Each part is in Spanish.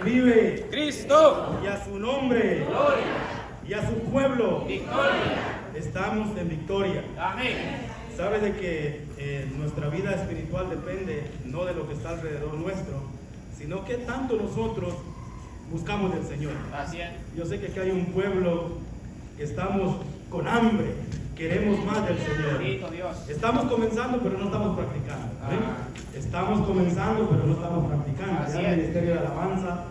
quien vive, Cristo, y a su nombre, gloria, y a su pueblo, victoria. estamos en victoria. Amén. Sabe de que nuestra vida espiritual depende no de lo que está alrededor nuestro, sino que tanto nosotros buscamos del Señor. Así es. Yo sé que aquí hay un pueblo que estamos con hambre, queremos más del Señor. Bendito Dios. Estamos comenzando, pero no estamos practicando. ¿Ven? Ah. Estamos comenzando, pero no estamos practicando. Así Ya el es. ministerio de alabanza,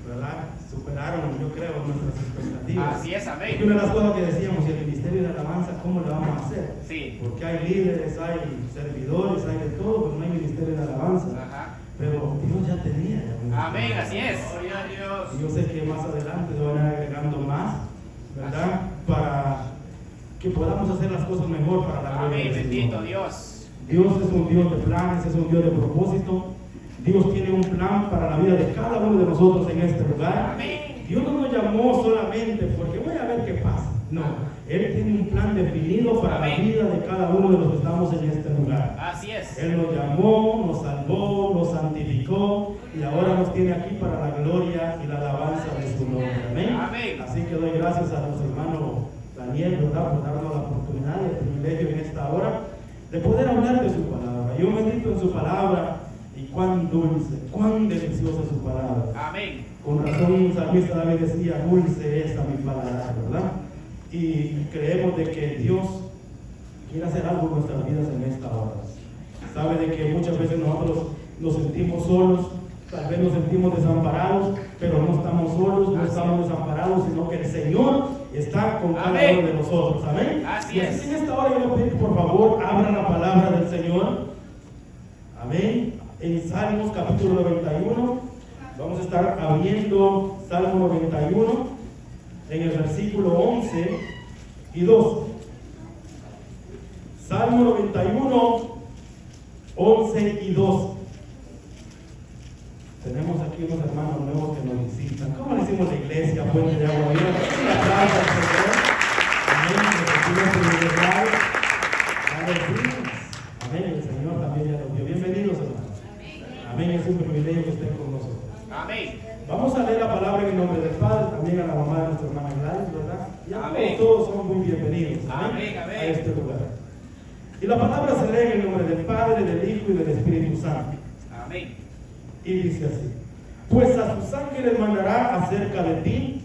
¿verdad? Superaron, yo creo, nuestras expectativas. Así es, amén. Y una de las cosas que decíamos, y el ministerio de alabanza, ¿cómo lo vamos a hacer? Sí. Porque hay líderes, hay servidores, hay de todo, pero no hay ministerio de alabanza. Ajá. Pero Dios ya tenía. Amén, así es. Gloria a Y Dios. yo sé que más adelante se van a ir agregando más, ¿verdad? Para que podamos hacer las cosas mejor para la gloria Amén, del bendito Señor. Dios. Dios es un Dios de planes, es un Dios de propósito. Dios tiene un plan para la vida de cada uno de nosotros en este lugar. Amén. Dios no nos llamó solamente porque voy a ver qué pasa. No, Él tiene un plan definido para la vida de cada uno de los que estamos en este lugar. Así es. Él nos llamó, nos salvó, nos santificó y ahora nos tiene aquí para la gloria y la alabanza de su nombre. Amén. Amén. Así que doy gracias a nuestro hermano Daniel, ¿verdad?, por darnos la oportunidad y el privilegio en esta hora de poder hablar de su palabra. Yo medito en su palabra y cuán dulce, cuán deliciosa es su palabra. Amén. Con razón un salmista David decía, dulce es a mi paladar, ¿verdad? Y creemos de que Dios quiere hacer algo en nuestras vidas en esta hora. Sabe de que muchas veces nosotros nos sentimos solos, tal vez nos sentimos desamparados, pero no estamos solos, no estamos desamparados, sino que el Señor está con cada Amén. uno de nosotros. Amén. Así Y es. así en esta hora yo le pido, por favor, abra la palabra del Señor. Amén. En Salmos capítulo 91, vamos a estar abriendo Salmo 91 en el versículo 11 y 12. Salmo 91, 11 y 12. Tenemos aquí unos hermanos nuevos que nos visitan. ¿Cómo le decimos la iglesia? Puente de Agua Viva. Un aplauso al Señor. Amén. Recibimos privilegiados. Aleluya. Amén. El Señor también ya los dio. Bienvenidos, hermanos. Amén. Es un privilegio que estén con nosotros. Amén. Vamos a leer la palabra en el nombre del Padre, también a la mamá de nuestra hermana Gladys, ¿verdad? Y a Amén. todos son muy bienvenidos. Amén, amén. A este lugar. Y la palabra se lee en el nombre del Padre, del Hijo y del Espíritu Santo. Amén. Y dice así: pues a sus ángeles mandará acerca de ti,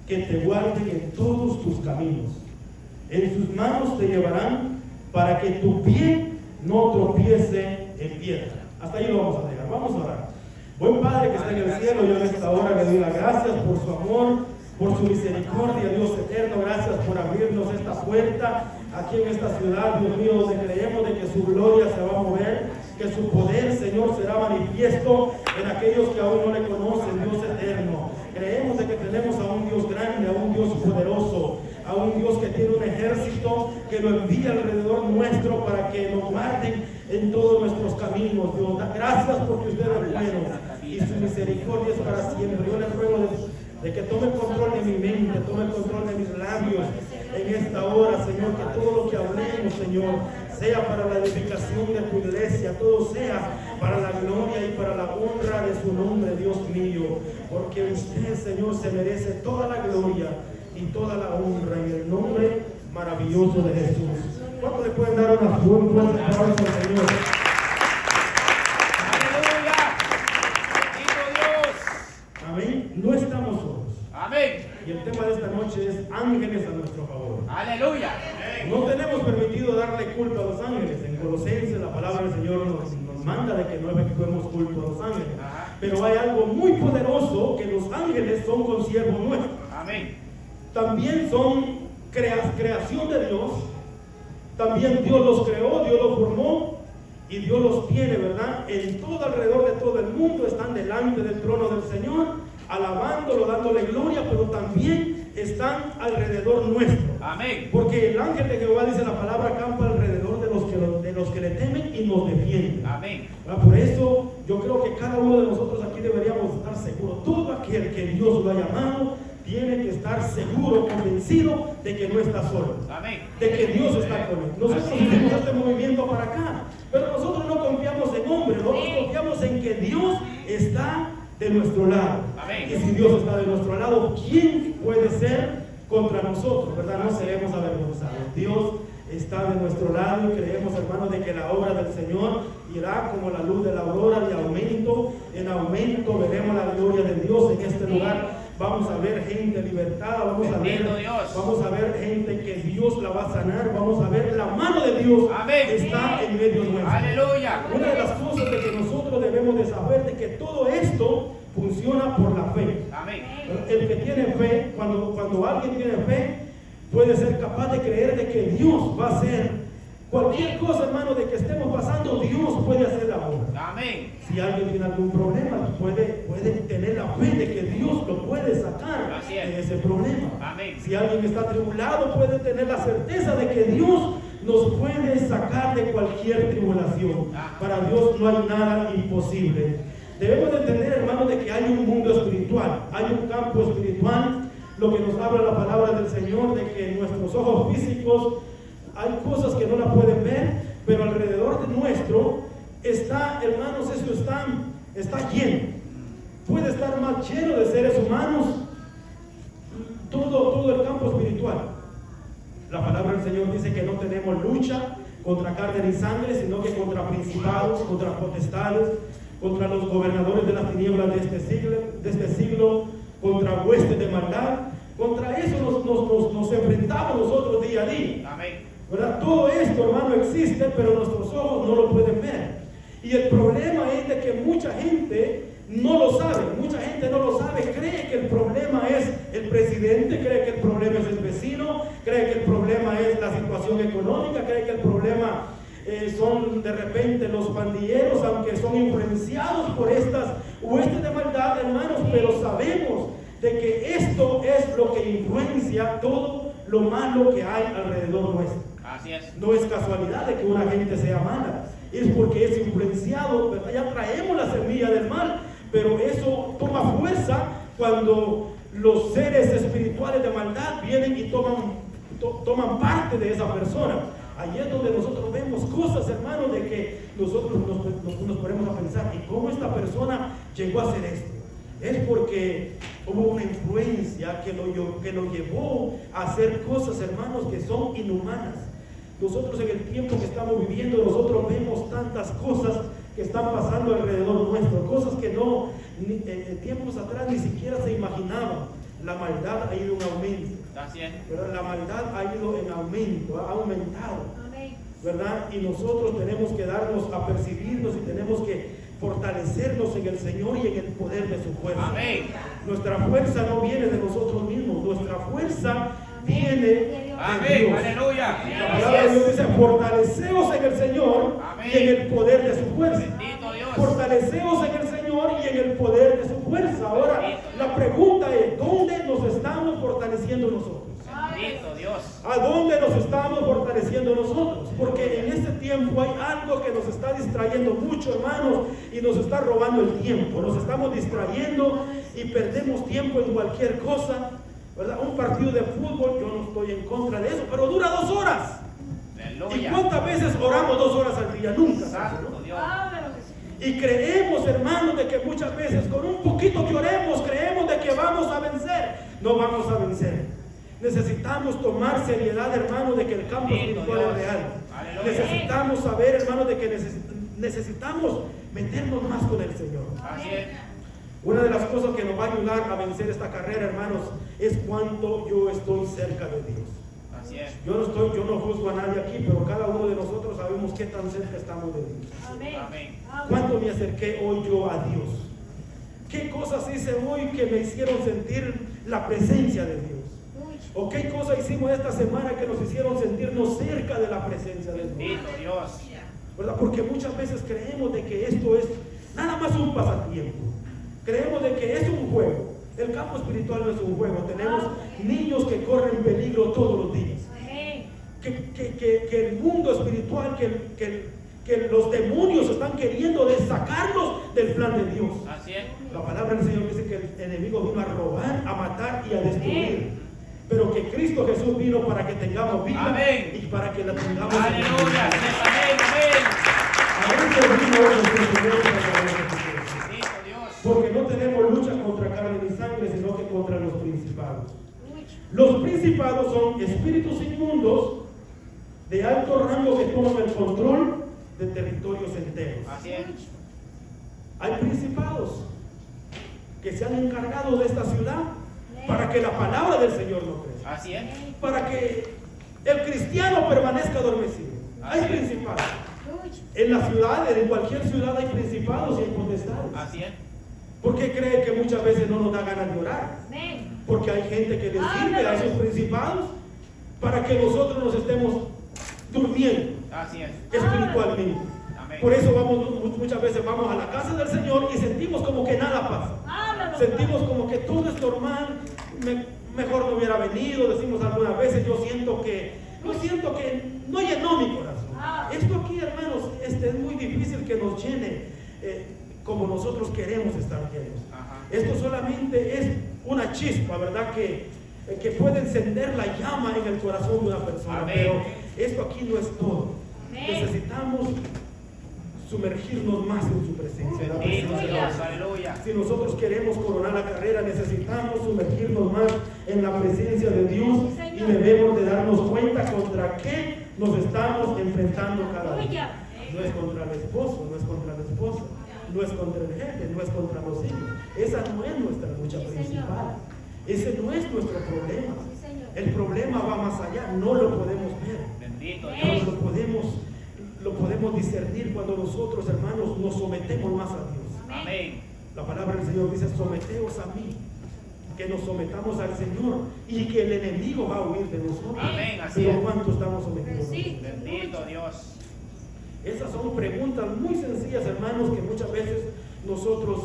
que te guarden en todos tus caminos. En sus manos te llevarán para que tu pie no tropiece en piedra. Hasta ahí lo vamos a dejar. Vamos a orar. Buen Padre que está en el cielo, yo en esta hora le doy las gracias por su amor, por su misericordia, Dios eterno. Gracias por abrirnos esta puerta aquí en esta ciudad, Dios mío, donde creemos de que su gloria se va a mover, que su poder, Señor, será manifiesto en aquellos que aún no le conocen, Dios eterno. Creemos de que tenemos a un Dios grande, a un Dios poderoso, a un Dios que tiene un ejército que lo envía alrededor nuestro para que nos guarden en todos nuestros caminos. Dios, gracias porque usted es bueno y su misericordia es para siempre. Yo le ruego de que tome control de mi mente, tome control de mis labios en esta hora, Señor, que todo lo que hablemos, Señor, sea para la edificación de tu iglesia, todo sea para la gloria y para la honra de su nombre, Dios mío, porque usted, Señor, se merece toda la gloria y toda la honra en el nombre maravilloso de Jesús. ¿Cuánto le pueden dar una fuerte aplauso al Señor? Aleluya. Bendito Dios. Amén. No estamos solos. Amén. Y el tema de esta noche es ángeles a nuestro favor. Aleluya. No tenemos permitido darle culto a los ángeles. En Colosenses la palabra del Señor nos manda de que no efectuemos culto a los ángeles. Ajá. Pero hay algo muy poderoso, que los ángeles son consiervos nuestros. Amén. También son creación de Dios. También Dios los creó, Dios los formó y Dios los tiene, ¿verdad? En todo alrededor de todo el mundo están delante del trono del Señor, alabándolo, dándole gloria, pero también están alrededor nuestro. Amén. Porque el ángel de Jehová, dice la palabra, acampa alrededor de los que le temen y nos defiende. Amén. Por eso yo creo que cada uno de nosotros aquí deberíamos estar seguros. Todo aquel que Dios lo ha llamado tiene que estar seguro, convencido de que no está solo. Amén. De que Dios está con él. Nosotros hicimos este movimiento para acá, pero nosotros no confiamos en hombres, nosotros confiamos en que Dios está de nuestro lado. Amén. Y si Dios está de nuestro lado, ¿quién puede ser contra nosotros? ¿Verdad? No seremos avergonzados. Dios está de nuestro lado y creemos, hermanos, de que la obra del Señor irá como la luz de la aurora, de aumento en aumento. Veremos la gloria de Dios en este lugar. Vamos a ver gente libertada, vamos a ver gente que Dios la va a sanar, vamos a ver la mano de Dios. Amén. Está en medio nuestro. Aleluya. Una de las cosas de que nosotros debemos de saber de que todo esto funciona por la fe. Amén. El que tiene fe, cuando alguien tiene fe, puede ser capaz de creer de que Dios va a hacer cualquier cosa, hermano, de que estemos pasando. Dios puede hacer la obra. Amén. Si alguien tiene algún problema, puede tener la fe de que Dios lo puede sacar Así es. de ese problema. Amén. Si alguien está atribulado, puede tener la certeza de que Dios nos puede sacar de cualquier tribulación. Para Dios no hay nada imposible. Debemos de entender, hermanos, de que hay un mundo espiritual, hay un campo espiritual, lo que nos habla la palabra del Señor, de que en nuestros ojos físicos hay cosas que no la pueden ver, pero alrededor de nuestro está, hermanos, esto está lleno. Puede estar más lleno de seres humanos, todo el campo espiritual. La palabra del Señor dice que no tenemos lucha contra carne ni sangre, sino que contra principados, contra potestades, contra los gobernadores de las tinieblas de este siglo, contra huestes de maldad. Contra eso nos enfrentamos nosotros día a día. Amén. ¿Verdad? Todo esto, hermano, existe, pero nuestros ojos no lo pueden ver. Y el problema es de que mucha gente no lo sabe. Mucha gente no lo sabe. Cree que el problema es el presidente, cree que el problema es el vecino, cree que el problema es la situación económica, cree que el problema son de repente los pandilleros, aunque son influenciados por estas huestes de maldad, hermanos, pero sabemos de que esto es lo que influencia todo lo malo que hay alrededor nuestro. Así es. No es casualidad de que una gente sea mala, es porque es influenciado, ¿verdad? Ya traemos la semilla del mal, pero eso toma fuerza cuando los seres espirituales de maldad vienen y toman parte de esa persona. Ahí es donde nosotros vemos cosas, hermanos, de que nosotros nos ponemos a pensar, ¿y cómo esta persona llegó a hacer esto? Es porque hubo una influencia que lo llevó a hacer cosas, hermanos, que son inhumanas. Nosotros en el tiempo que estamos viviendo, nosotros vemos tantas cosas que están pasando alrededor nuestro, cosas que tiempos atrás ni siquiera se imaginaban. La maldad ha ido en aumento. Pero la maldad ha ido en aumento, ha aumentado. ¿Verdad? Y nosotros tenemos que darnos a percibirnos y tenemos que fortalecernos en el Señor y en el poder de su fuerza. Amén. Nuestra fuerza no viene de nosotros mismos, nuestra fuerza viene de Amén. Dios. Aleluya. La palabra de Dios dice: fortaleceos en el Señor. Amén. Y en el poder de su fuerza. Bendito Dios. Fortaleceos en el Señor y en el poder de su fuerza. Ahora, la pregunta es: ¿dónde nos estamos fortaleciendo nosotros? Bendito Dios. ¿A dónde nos estamos fortaleciendo nosotros? Porque en este tiempo hay algo que nos está distrayendo mucho, hermanos, y nos está robando el tiempo. Nos estamos distrayendo y perdemos tiempo en cualquier cosa, ¿verdad? Un partido de fútbol, yo no estoy en contra de eso, pero dura 2 horas. Aleluya. ¿Y cuántas veces oramos 2 horas al día? Nunca. Santo Dios. Y creemos, hermanos, de que muchas veces con un poquito que oremos, creemos de que vamos a vencer. No vamos a vencer. Necesitamos tomar seriedad, hermanos, de que el campo espiritual es real. Aleluya. Necesitamos saber, hermanos, de que necesitamos meternos más con el Señor. Así es. Una de las cosas que nos va a ayudar a vencer esta carrera, hermanos, es cuánto yo estoy cerca de Dios. Así es. Yo no juzgo a nadie aquí, pero cada uno de nosotros sabemos qué tan cerca estamos de Dios. Amén. ¿Cuánto me acerqué hoy yo a Dios? ¿Qué cosas hice hoy que me hicieron sentir la presencia de Dios? ¿O qué cosas hicimos esta semana que nos hicieron sentirnos cerca de la presencia de Dios? Bendito Dios. ¿Verdad? Porque muchas veces creemos de que esto es nada más un pasatiempo. Creemos de que es un juego. El campo espiritual no es un juego. Tenemos niños que corren peligro todos los días. Que el mundo espiritual, que los demonios están queriendo sacarlos del plan de Dios. Así es. La palabra del Señor dice que el enemigo vino a robar, a matar y a destruir. Pero que Cristo Jesús vino para que tengamos vida. Amén. Y para que la tengamos. Aleluya. Amén. Amén. A eso vino el Señor para que la tengamos. Bendito Dios. Porque no tenemos contra los principados. Los principados son espíritus inmundos de alto rango que toman el control de territorios enteros. Así es. Hay principados que se han encargado de esta ciudad para que la palabra del Señor no crezca, Así es. para que el cristiano permanezca adormecido. Hay Así es. principados. En la ciudad, en cualquier ciudad hay principados y hay potestades. Así es. ¿Por qué cree que muchas veces no nos da ganas de orar? Porque hay gente que les sirve a esos principados para que nosotros nos estemos durmiendo Así es. espiritualmente. Amén. Por eso muchas veces vamos a la casa del Señor y sentimos como que nada pasa. Sentimos como que todo es normal. Mejor no hubiera venido. Decimos algunas veces, yo siento que no llenó mi corazón. Esto aquí, hermanos, es muy difícil que nos llene como nosotros queremos estar llenos. Ajá. Esto solamente es una chispa, ¿verdad? Que puede encender la llama en el corazón de una persona. Amén. Pero esto aquí no es todo. Amén. Necesitamos sumergirnos más en su presencia. En la Bendito presencia de Dios. Dios. Aleluya. Si nosotros queremos coronar la carrera, necesitamos sumergirnos más en la presencia de Dios Sí, y Señor. debemos de darnos cuenta contra qué nos estamos enfrentando cada día. No es contra el esposo, no es contra la esposa, no es contra el jefe, no es contra los hijos. Esa no es nuestra lucha Sí, Señor. principal. Ese no es nuestro problema. Sí, Señor. El problema va más allá, no lo podemos ver. Bendito Amén. Dios. Lo podemos discernir cuando nosotros, hermanos, nos sometemos más a Dios. Amén. La palabra del Señor dice, someteos a mí, que nos sometamos al Señor y que el enemigo va a huir de nosotros. Amén, así Pero es. ¿cuánto estamos sometidos? Sí. Bendito Dios. Esas son preguntas muy sencillas, hermanos, que muchas veces nosotros,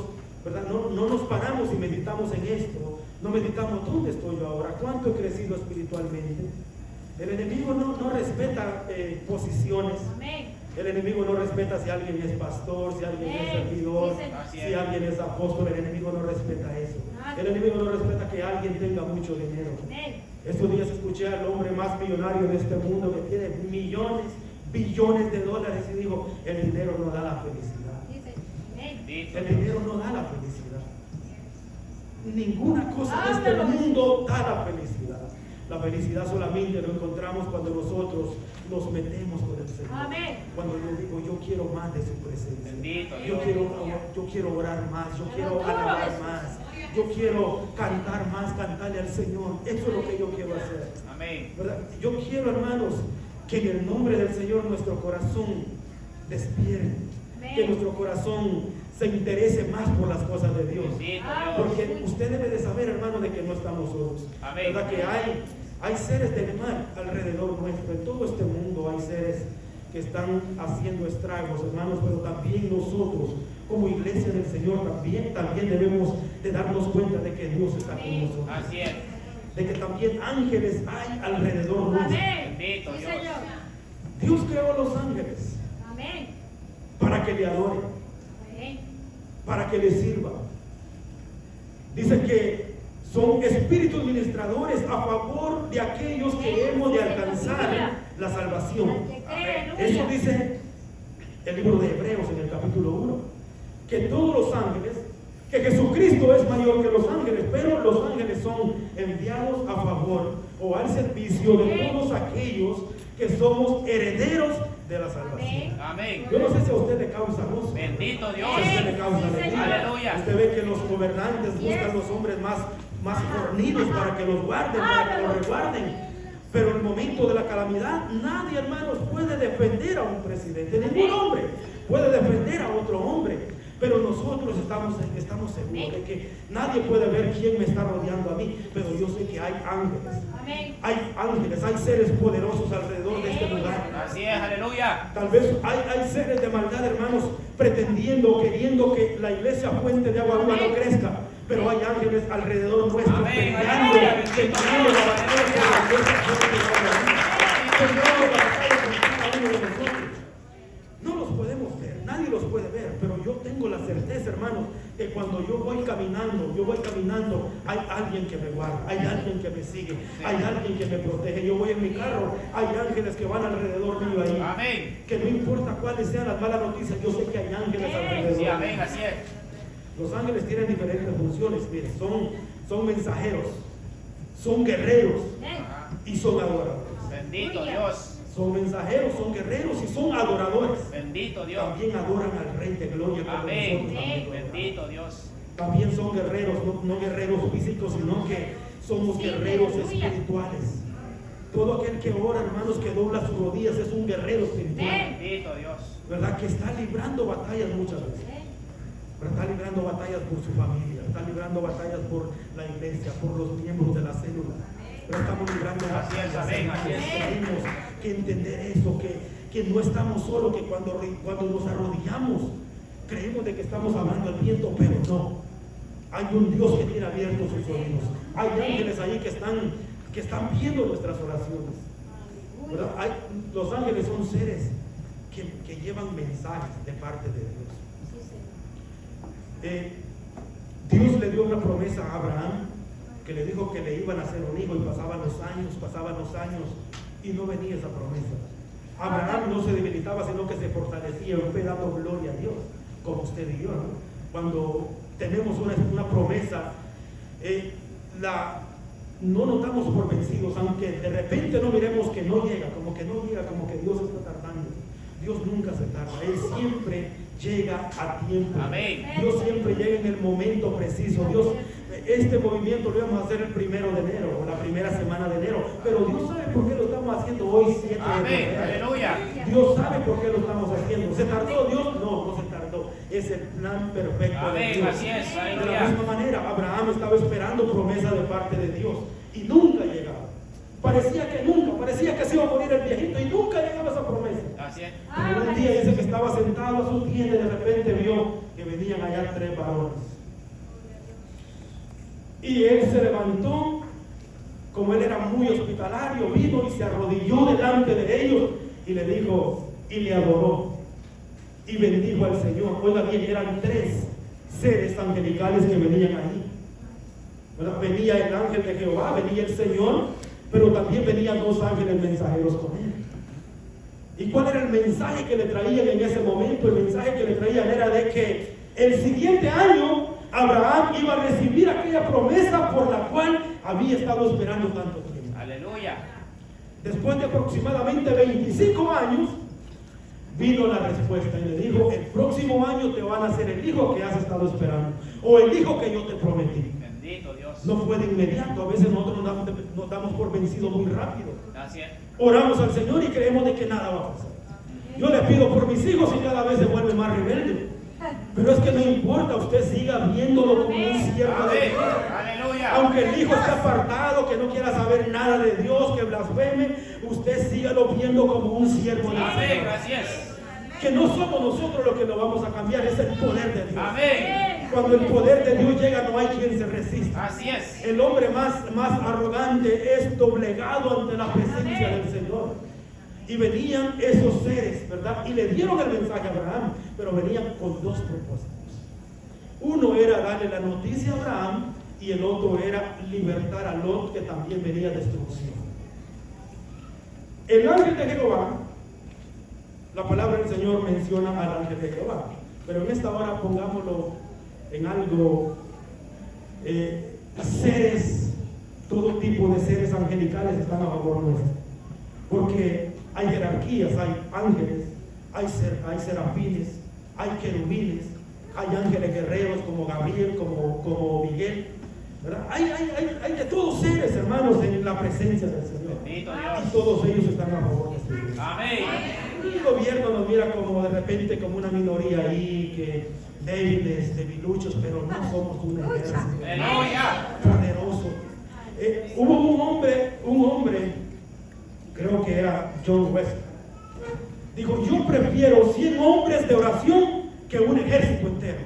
¿verdad? No nos paramos y meditamos en esto. No meditamos, ¿dónde estoy yo ahora? ¿Cuánto he crecido espiritualmente? El enemigo no respeta posiciones. Amén. El enemigo no respeta si alguien es pastor, si alguien es servidor, Sí, Señor. Así si es. alguien es apóstol. El enemigo no respeta eso. Nada. El enemigo no respeta que alguien tenga mucho dinero. Amén. Estos días escuché al hombre más millonario de este mundo que tiene millones, billones de dólares y dijo, el dinero no da la felicidad. Dice, amén. Bendito El Dios. dinero no da la felicidad. Ninguna cosa de este Háblalo. mundo da la felicidad. La felicidad solamente lo encontramos cuando nosotros nos metemos con el Señor. Amén. Cuando yo digo, yo quiero más de su presencia. Bendito Yo Dios. quiero orar más, yo quiero Aleluya, alabar Jesús. más, yo quiero cantar más, cantarle al Señor. Eso es lo que yo quiero hacer. Amén. ¿Verdad? Yo quiero, hermanos, que en el nombre del Señor nuestro corazón despierte, Amén. que nuestro corazón se interese más por las cosas de Dios. Bendito Ah, Dios. Porque usted debe de saber, hermano, de que no estamos solos. Amén. ¿Verdad? Que hay seres del mal alrededor nuestro. En todo este mundo hay seres que están haciendo estragos, hermanos, pero también nosotros, como iglesia del Señor, también debemos de darnos cuenta de que Dios está con nosotros. Así es. De que también ángeles hay alrededor nuestro. Amén. Bendito Sí, Dios. Señor. Dios creó a los ángeles Amén. para que le adoren, Amén. para que le sirvan. Dice que son espíritus ministradores a favor de aquellos que hemos de alcanzar la salvación. Al que cree, Eso aleluya. dice el libro de Hebreos en el capítulo 1, que todos los ángeles, que Jesucristo es mayor que los ángeles, pero los ángeles son enviados a favor o al servicio de todos aquellos que somos herederos de la salvación. Amén. Amén. Yo no sé si a usted le causa gozo. Bendito Dios. Si a usted le causa Sí, alegría. Señor. Aleluya. Usted ve que los gobernantes buscan los hombres más fornidos para que los guarden, para que los resguarden. Pero en el momento de la calamidad, nadie, hermanos, puede defender a un presidente. Ningún hombre puede defender a otro hombre. Pero nosotros estamos seguros de que nadie puede ver quién me está rodeando a mí. Pero yo sé que hay ángeles. Amén. Hay ángeles, hay seres poderosos alrededor de este lugar. Así es. Aleluya. Tal vez hay seres de maldad, hermanos, pretendiendo, queriendo que la iglesia Fuente de Agua Viva no crezca. Pero hay ángeles alrededor nuestro Amén, peleando, aleluya, peleando la batalla por la iglesia Fuente de Agua Viva. Peleando la batalla por cada uno de nosotros. No los podemos ver, nadie los puede ver, pero yo tengo la certeza, hermanos, que cuando yo voy caminando, hay alguien que me guarda, hay alguien que me sigue, hay alguien que me protege. Yo voy en mi carro, hay ángeles que van alrededor mío ahí. Amén. Que no importa cuáles sean las malas noticias, yo sé que hay ángeles alrededor. Sí, amén. Así es. Los ángeles tienen diferentes funciones, mire, son mensajeros, son guerreros Ajá. y son adoradores. Bendito Dios. Son mensajeros, son guerreros y son adoradores. Bendito Dios. También adoran al Rey de Gloria. como Amén. nosotros también lo adoramos. Bendito Dios. También son guerreros, no guerreros físicos, sino que somos Sí, guerreros aleluya. espirituales. Todo aquel que ora, hermanos, que dobla sus rodillas es un guerrero espiritual. Bendito Dios. ¿Verdad? Que está librando batallas muchas veces. Pero está librando batallas por su familia, está librando batallas por la iglesia, por los miembros de la célula. Pero estamos librando Así es, batallas. amén, hermanos. así es. Tenemos que entender eso, que no estamos solos, que cuando nos arrodillamos, creemos de que estamos hablando al viento, pero no. Hay un Dios que tiene abiertos sus oídos. Hay ángeles ahí que están viendo nuestras oraciones. ¿Verdad? Los ángeles son seres que llevan mensajes de parte de Dios. Dios le dio una promesa a Abraham, que le dijo que le iban a hacer un hijo, y pasaban los años y no venía esa promesa. Abraham no se debilitaba, sino que se fortalecía en fe, dando gloria a Dios, como usted y yo, ¿no? Cuando tenemos una promesa, no nos damos por vencidos, aunque de repente no miremos que no llega, como que Dios está tardando. Dios nunca se tarda, Él siempre llega a tiempo. Amén. Dios siempre llega en el momento preciso. Dios, este movimiento lo íbamos a hacer el 1 de enero, o la primera semana de enero, pero Dios sabe por qué lo estamos haciendo hoy, 7 de Amén. febrero. Aleluya. Dios sabe por qué lo estamos haciendo. ¿Se tardó Dios? No se tardó. Es el plan perfecto de Amén. Dios. Así es. De la Aleluya. misma manera, Abraham estaba esperando promesa de parte de Dios y nunca llegaba. Parecía que se iba a morir el viejito y nunca llegaba esa promesa. Así es. Pero un día dice que estaba sentado a su tienda y de repente vio que venían allá 3 varones. Y él se levantó, como él era muy hospitalario, vino y se arrodilló delante de ellos y le dijo, y le adoró y bendijo al Señor. Oiga bien, eran 3 seres angelicales que venían ahí. ¿Verdad? Venía el ángel de Jehová, venía el Señor, pero también venían 2 ángeles mensajeros con él. ¿Y cuál era el mensaje que le traían en ese momento? El mensaje que le traían era de que el siguiente año Abraham iba a recibir aquella promesa por la cual había estado esperando tanto tiempo. Aleluya. Después de aproximadamente 25 años, vino la respuesta y le dijo, el próximo año te van a hacer el hijo que has estado esperando, o el hijo que yo te prometí. Bendito Dios. No fue de inmediato, a veces nosotros nos damos por vencidos muy rápido. Así es. Oramos al Señor y creemos de que nada va a pasar. Yo le pido por mis hijos y cada vez se vuelve más rebelde. Pero es que no importa, usted siga viéndolo como un siervo de Amén. Dios. Aleluya. Aunque el hijo esté apartado, que no quiera saber nada de Dios, que blasfeme, usted sígalo viendo como un siervo de Amén. Dios. Así es. Que no somos nosotros los que lo vamos a cambiar, es el poder de Dios. Amén. Cuando el poder de Dios llega, no hay quien se resista. Así es. El hombre más arrogante es doblegado ante la presencia del Señor. Y venían esos seres, ¿verdad? Y le dieron el mensaje a Abraham, pero venían con 2 propósitos. Uno era darle la noticia a Abraham y el otro era libertar a Lot, que también venía destrucción. El ángel de Jehová, la palabra del Señor menciona al ángel de Jehová, pero en esta hora pongámoslo en algo, seres, todo tipo de seres angelicales están a favor nuestro, porque hay jerarquías, hay ángeles, hay serafines, hay querubines, hay ángeles guerreros como Gabriel, como Miguel, ¿verdad? Hay de todos seres, hermanos, en la presencia del Señor. Bendito Y Dios. todos ellos están a favor de su iglesia. Amén. El gobierno nos mira como de repente como una minoría ahí, que débiles, debiluchos, pero no somos un ejército Aleluya. poderoso. Hubo un hombre, creo que era John Wesley, dijo, yo prefiero 100 hombres de oración que un ejército entero.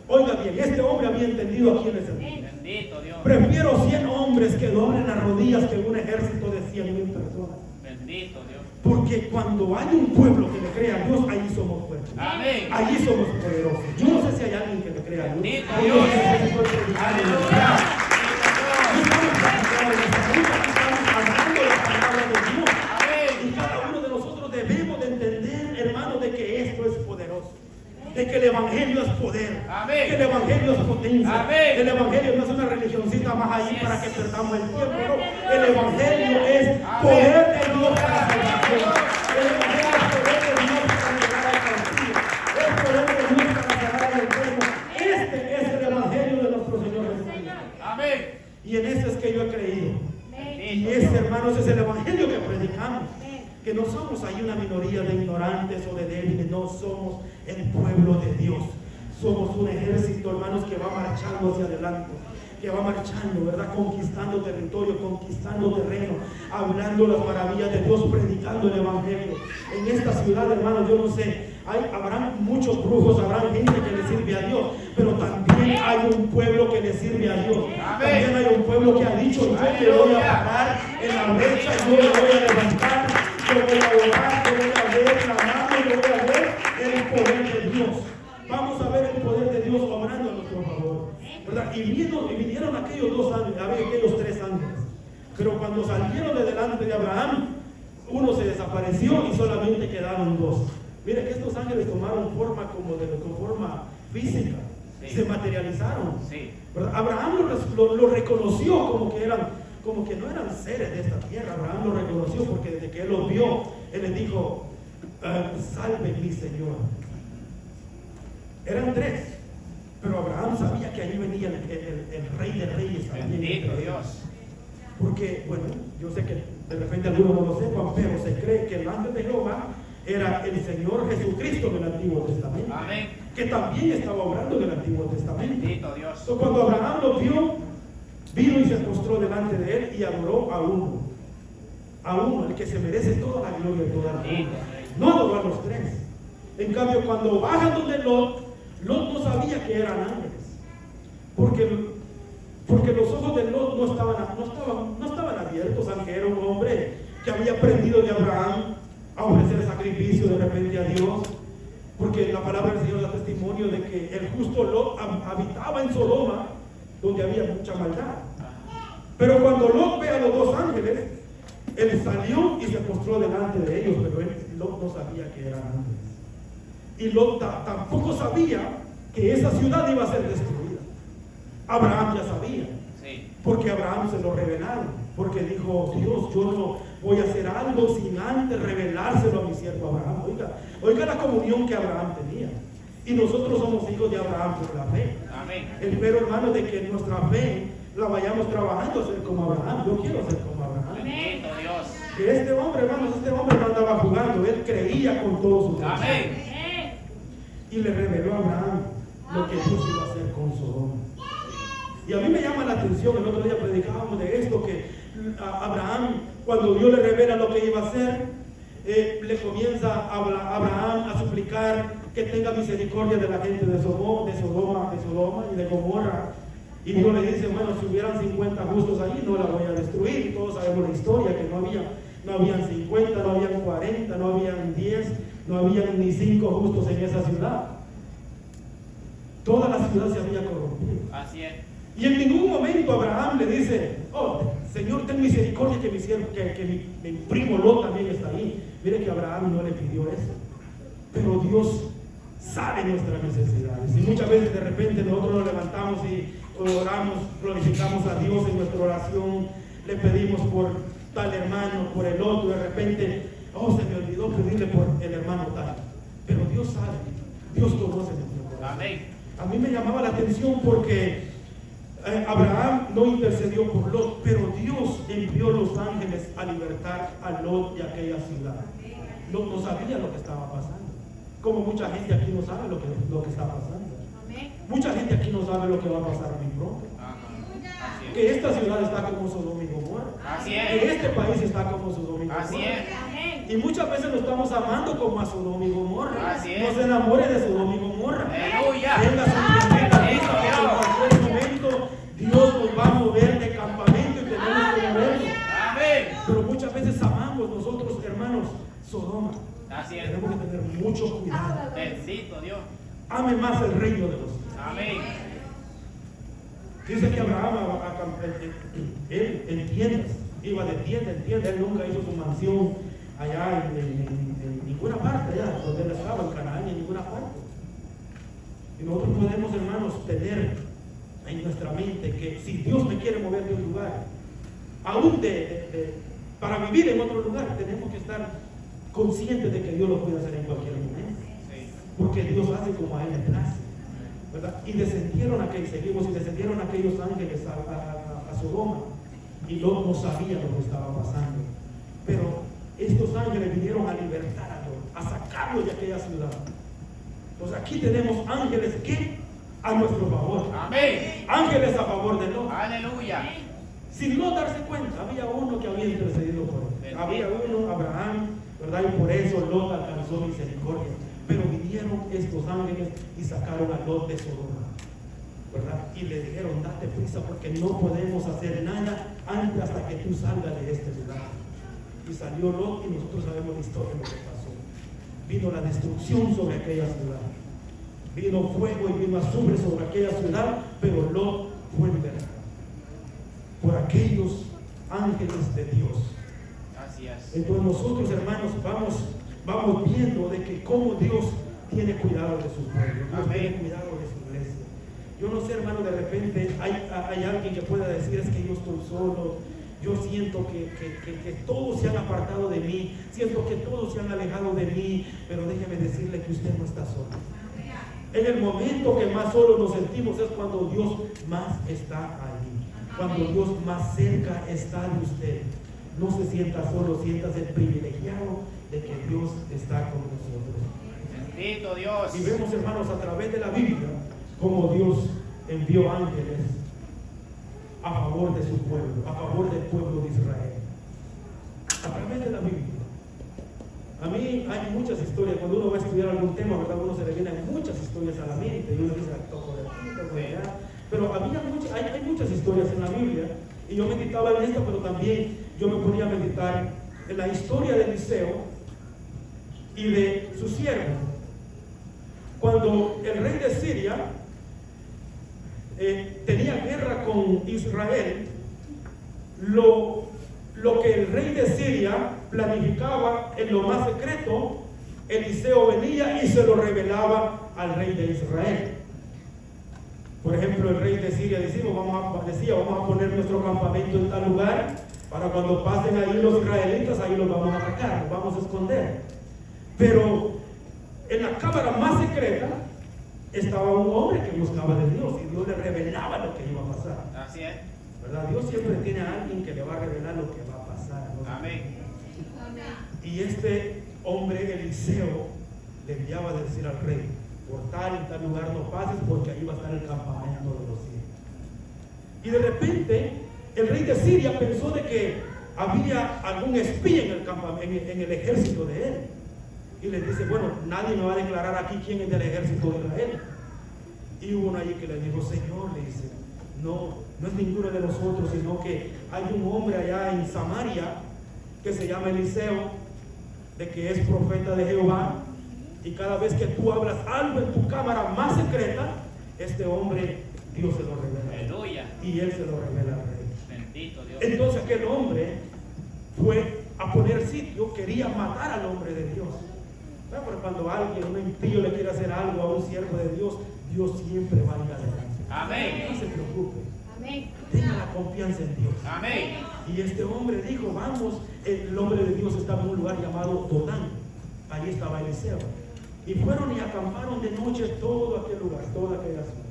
Oiga bien, este hombre había entendido a quién es el Dios. Bendito Dios. Prefiero 100 hombres que doblen las rodillas que un ejército de 100,000 personas. Bendito Dios. Porque cuando hay un pueblo que le crea a Dios, ahí somos fuertes. Amén. Allí somos poderosos. Yo no sé si hay alguien que le crea a Dios. Bendito Yo Dios. no sé si estoy predicando. Aleluya. Estamos hablando la palabra de Dios. Amén. Y cada uno de nosotros debemos de entender, hermano, de que esto es poderoso. De que el evangelio es poder. Amén. Que el evangelio es potencia. Amén. El evangelio no es una religioncita predica más allí para que perdamos el tiempo. No, el Evangelio es poder de Dios para salvación. El Evangelio es poder de Dios para llegar al cautivo. Es poder de Dios para sanar al enfermo. Este es el Evangelio de nuestro Señor Jesucristo. Amén. Y en ese es que yo he creído. Amén. Y ese, hermanos, es el Evangelio que predicamos. Que no somos ahí una minoría de ignorantes o de débiles, no somos el pueblo de Dios. Somos un ejército, hermanos, que va marchando hacia adelante, que va marchando, ¿verdad? Conquistando territorio, conquistando terreno, hablando las maravillas de Dios, predicando el Evangelio. En esta ciudad, hermanos, yo no sé, habrán muchos brujos, habrán gente que le sirve a Dios, pero también hay un pueblo que le sirve a Dios. También hay un pueblo que ha dicho, yo te voy a parar en la brecha, yo me voy a levantar, yo voy a orar, yo voy a ver la mano, yo voy a ver el poder de Dios. Vamos a ver el poder de Dios obrando a nuestro favor, ¿verdad? Y vinieron aquellos dos ángeles, aquellos tres ángeles. Pero cuando salieron de delante de Abraham, uno se desapareció y solamente quedaron dos. Mire que estos ángeles tomaron forma con forma física, Sí. se materializaron. Sí. ¿Verdad? Abraham lo reconoció como que no eran seres de esta tierra. Abraham lo reconoció porque desde que él los vio, él les dijo, salve mi Señor. Eran tres, pero Abraham sabía que allí venía el rey de reyes también. Bendito Dios. Porque, bueno, yo sé que de repente algunos no lo sepan, pero se cree que el ángel de Jehová era el Señor Jesucristo del Antiguo Testamento. Amén. Que también estaba obrando en el Antiguo Testamento. Bendito Dios. Entonces, cuando Abraham lo vio, vino y se postró delante de él y adoró a uno, el que se merece toda la gloria y toda la honra. No adoró a los tres. En cambio, cuando bajan donde Lot no sabía que eran ángeles, porque los ojos de Lot no estaban abiertos, aunque era un hombre que había aprendido de Abraham a ofrecer sacrificio de repente a Dios, porque la palabra del Señor da testimonio de que el justo Lot habitaba en Sodoma, donde había mucha maldad. Pero cuando Lot ve a los dos ángeles, él salió y se postró delante de ellos, pero Lot no sabía que eran ángeles. Y Lot tampoco sabía que esa ciudad iba a ser destruida. Abraham ya sabía, Sí. porque Abraham se lo revelaron, porque dijo, Dios, yo no voy a hacer algo sin antes revelárselo a mi siervo Abraham. Oiga la comunión que Abraham tenía. Y nosotros somos hijos de Abraham por la fe. Amén. Espero, hermano, de que nuestra fe la vayamos trabajando a ser como Abraham. Yo quiero ser como Abraham. Bendito Dios. Que este hombre, hermanos, no andaba jugando, él creía con todo su corazón. Amén. Y le reveló a Abraham lo que Dios iba a hacer con Sodoma. Y a mí me llama la atención, el otro día predicábamos de esto, que Abraham, cuando Dios le revela lo que iba a hacer, le comienza a Abraham a suplicar que tenga misericordia de la gente de Sodoma y de Gomorra. Y Dios le dice, bueno, si hubieran 50 justos allí, no la voy a destruir. Y todos sabemos la historia, que no habían 50, no habían 40, no habían 10, no habían ni 5 justos en esa ciudad. Toda la ciudad se había corrompido. Así es. Y en ningún momento Abraham le dice, oh, Señor, ten misericordia que mi primo Lot también está ahí. Mire que Abraham no le pidió eso. Pero Dios sabe nuestras necesidades. Y muchas veces de repente nosotros nos levantamos y oramos, glorificamos a Dios en nuestra oración, le pedimos por tal hermano, por el otro, de repente, oh, se me olvidó pedirle por el hermano tal. Pero Dios sabe, Dios conoce nuestro corazón. Amén. A mí me llamaba la atención porque Abraham no intercedió por Lot, pero Dios envió los ángeles a libertar a Lot y a aquella ciudad. Lot no sabía lo que estaba pasando, como mucha gente aquí no sabe lo que está pasando. Mucha gente aquí no sabe lo que va a pasar muy pronto. Así es. Que esta ciudad está como Sodoma y Gomorra. Así Que es. este país está como Sodoma y Gomorra. Así es. Y muchas veces lo estamos amando como a Sodoma y Gomorra. Así es. No se enamore de Sodoma y Gomorra. Aleluya. Tenga su tremenda Bendito vista, Dios. porque en cualquier momento Dios nos va a mover de campamento y tenemos que movernos. Amén. Pero muchas veces amamos nosotros, hermanos, Sodoma. Así es. Tenemos que tener mucho cuidado. Bendito Dios. Ame más el reino de los cielos. Amén. Dice que Abraham, él en tiendas, iba de tienda en tienda, él nunca hizo su mansión allá en ninguna parte, allá donde él estaba, en Canaán, en ninguna parte. Y nosotros podemos, hermanos, tener en nuestra mente que si Dios me quiere mover de un lugar, aún para vivir en otro lugar, tenemos que estar conscientes de que Dios lo puede hacer en cualquier momento. Porque Dios hace como a Él le place, ¿verdad? Y descendieron aquellos ángeles a Sodoma, y Lot no sabía lo que estaba pasando. Pero estos ángeles vinieron a libertar a Lot, a sacarlo de aquella ciudad. Entonces aquí tenemos ángeles que a nuestro favor. Amén. Ángeles a favor de Lot. Aleluya. Sin no darse cuenta, había uno que había intercedido por él. Había uno, Abraham, ¿verdad? Y por eso Lot alcanzó misericordia. Pero vinieron estos ángeles y sacaron a Lot de Sodoma, ¿verdad? Y le dijeron, date prisa porque no podemos hacer nada antes hasta que tú salgas de este lugar. Y salió Lot y nosotros sabemos la historia de lo que pasó. Vino la destrucción sobre aquella ciudad. Vino fuego y vino azufre sobre aquella ciudad, pero Lot fue liberado por aquellos ángeles de Dios. Gracias. Entonces nosotros, hermanos, vamos viendo de que cómo Dios tiene cuidado de su pueblo. Dios tiene cuidado de su iglesia. Yo no sé, hermano, de repente hay alguien que pueda decir, es que yo estoy solo, yo siento que todos se han apartado de mí, siento que todos se han alejado de mí, pero déjeme decirle que usted no está solo. En el momento que más solo nos sentimos es cuando Dios más está allí, cuando Dios más cerca está de usted. No se sienta solo, siéntase privilegiado de que Dios está con nosotros. Bendito Dios. Y vemos, hermanos, a través de la Biblia, cómo Dios envió ángeles a favor de su pueblo, a favor del pueblo de Israel. A través de la Biblia. A mí hay muchas historias, cuando uno va a estudiar algún tema, ¿verdad? Uno se le vienen muchas historias a la mente, y uno dice, toco de aquí, toco de allá. Pero hay muchas historias en la Biblia, y yo meditaba en esta, pero también yo me ponía a meditar en la historia de Eliseo y de su siervo. Cuando el rey de Siria tenía guerra con Israel, lo que el rey de Siria planificaba en lo más secreto, Eliseo venía y se lo revelaba al rey de Israel. Por ejemplo, el rey de Siria decía, vamos a poner nuestro campamento en tal lugar, para cuando pasen ahí los israelitas, ahí los vamos a atacar, los vamos a esconder. Pero en la cámara más secreta estaba un hombre que buscaba de Dios, y Dios le revelaba lo que iba a pasar. Así es. ¿Verdad? Dios siempre tiene a alguien que le va a revelar lo que va a pasar, ¿no? Amén. Y este hombre, Eliseo, le enviaba a decir al rey, por tal y tal lugar no pases, porque ahí va a estar el campamento de los sirios. Y de repente, el rey de Siria pensó de que había algún espía en el ejército de él. Y le dice, bueno, nadie me va a declarar aquí quién es del ejército de Israel. Y hubo uno allí que le dijo, Señor, le dice, no es ninguno de nosotros, sino que hay un hombre allá en Samaria que se llama Eliseo, de que es profeta de Jehová, y cada vez que tú hablas algo en tu cámara más secreta, este hombre Dios se lo revela. Aleluya. Y él se lo revela al rey. Bendito Dios. Entonces aquel hombre fue a poner sitio, quería matar al hombre de Dios. ¿Verdad? Pero cuando alguien, un impío, le quiere hacer algo a un siervo de Dios, Dios siempre va a ir adelante. Amén. No se preocupe. Amén. Tenga la confianza en Dios. Amén. Y este hombre dijo, vamos, el hombre de Dios estaba en un lugar llamado Dotán. Allí estaba Eliseo. Y fueron y acamparon de noche todo aquel lugar, toda aquella ciudad.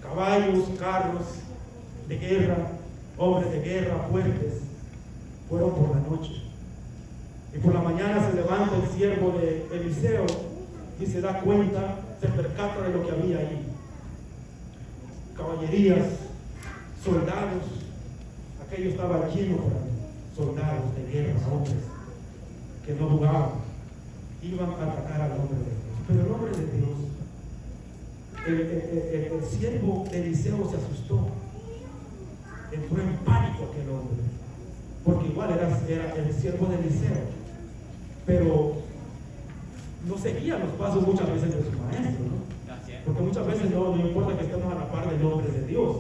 Caballos, carros de guerra, hombres de guerra fuertes, fueron por la noche. Y por la mañana se levanta el siervo de Eliseo y se da cuenta, se percata de lo que había ahí. Caballerías, soldados, aquello estaba lleno por ahí. Soldados de guerra, hombres que no jugaban, iban a atacar al hombre de Dios. Pero el hombre de Dios, el siervo de Eliseo se asustó, entró en pánico aquel hombre, porque igual era el siervo de Eliseo, pero no seguía los pasos muchas veces de su maestro, ¿no? Porque muchas veces no importa que estemos a la par del hombre de Dios.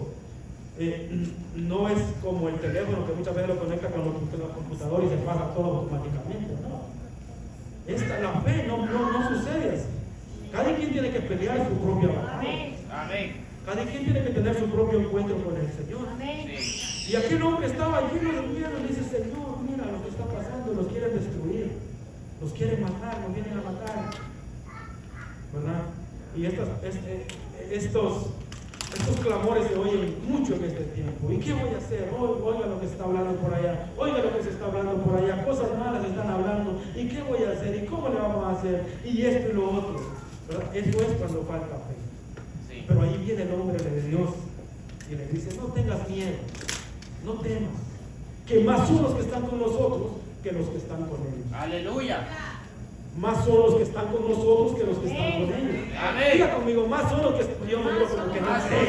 No es como el teléfono que muchas veces lo conecta con los computadores y se pasa todo automáticamente, ¿no? La fe no sucede así. Cada quien tiene que pelear su propia batalla. Amén. Cada quien tiene que tener su propio encuentro con el Señor. Amén. Sí. Y aquel hombre estaba lleno de miedo y dice, Señor, mira lo que está pasando, nos quieren destruir, nos quieren matar, nos vienen a matar. ¿Verdad? Y estos clamores se oyen mucho en este tiempo. ¿Y qué voy a hacer? Oiga lo que se está hablando por allá. Oiga lo que se está hablando por allá. Cosas malas están hablando. ¿Y qué voy a hacer? ¿Y cómo le vamos a hacer? Y esto y lo otro. ¿Verdad? Eso es cuando falta fe. Sí. Pero ahí viene el hombre de Dios y le dice, no tengas miedo, no temas, que más son los que están con nosotros que los que están con ellos. Aleluya. Más son los que están con nosotros que los que están con ellos. Amén. Diga conmigo, más son los que yo no digo como que no sé.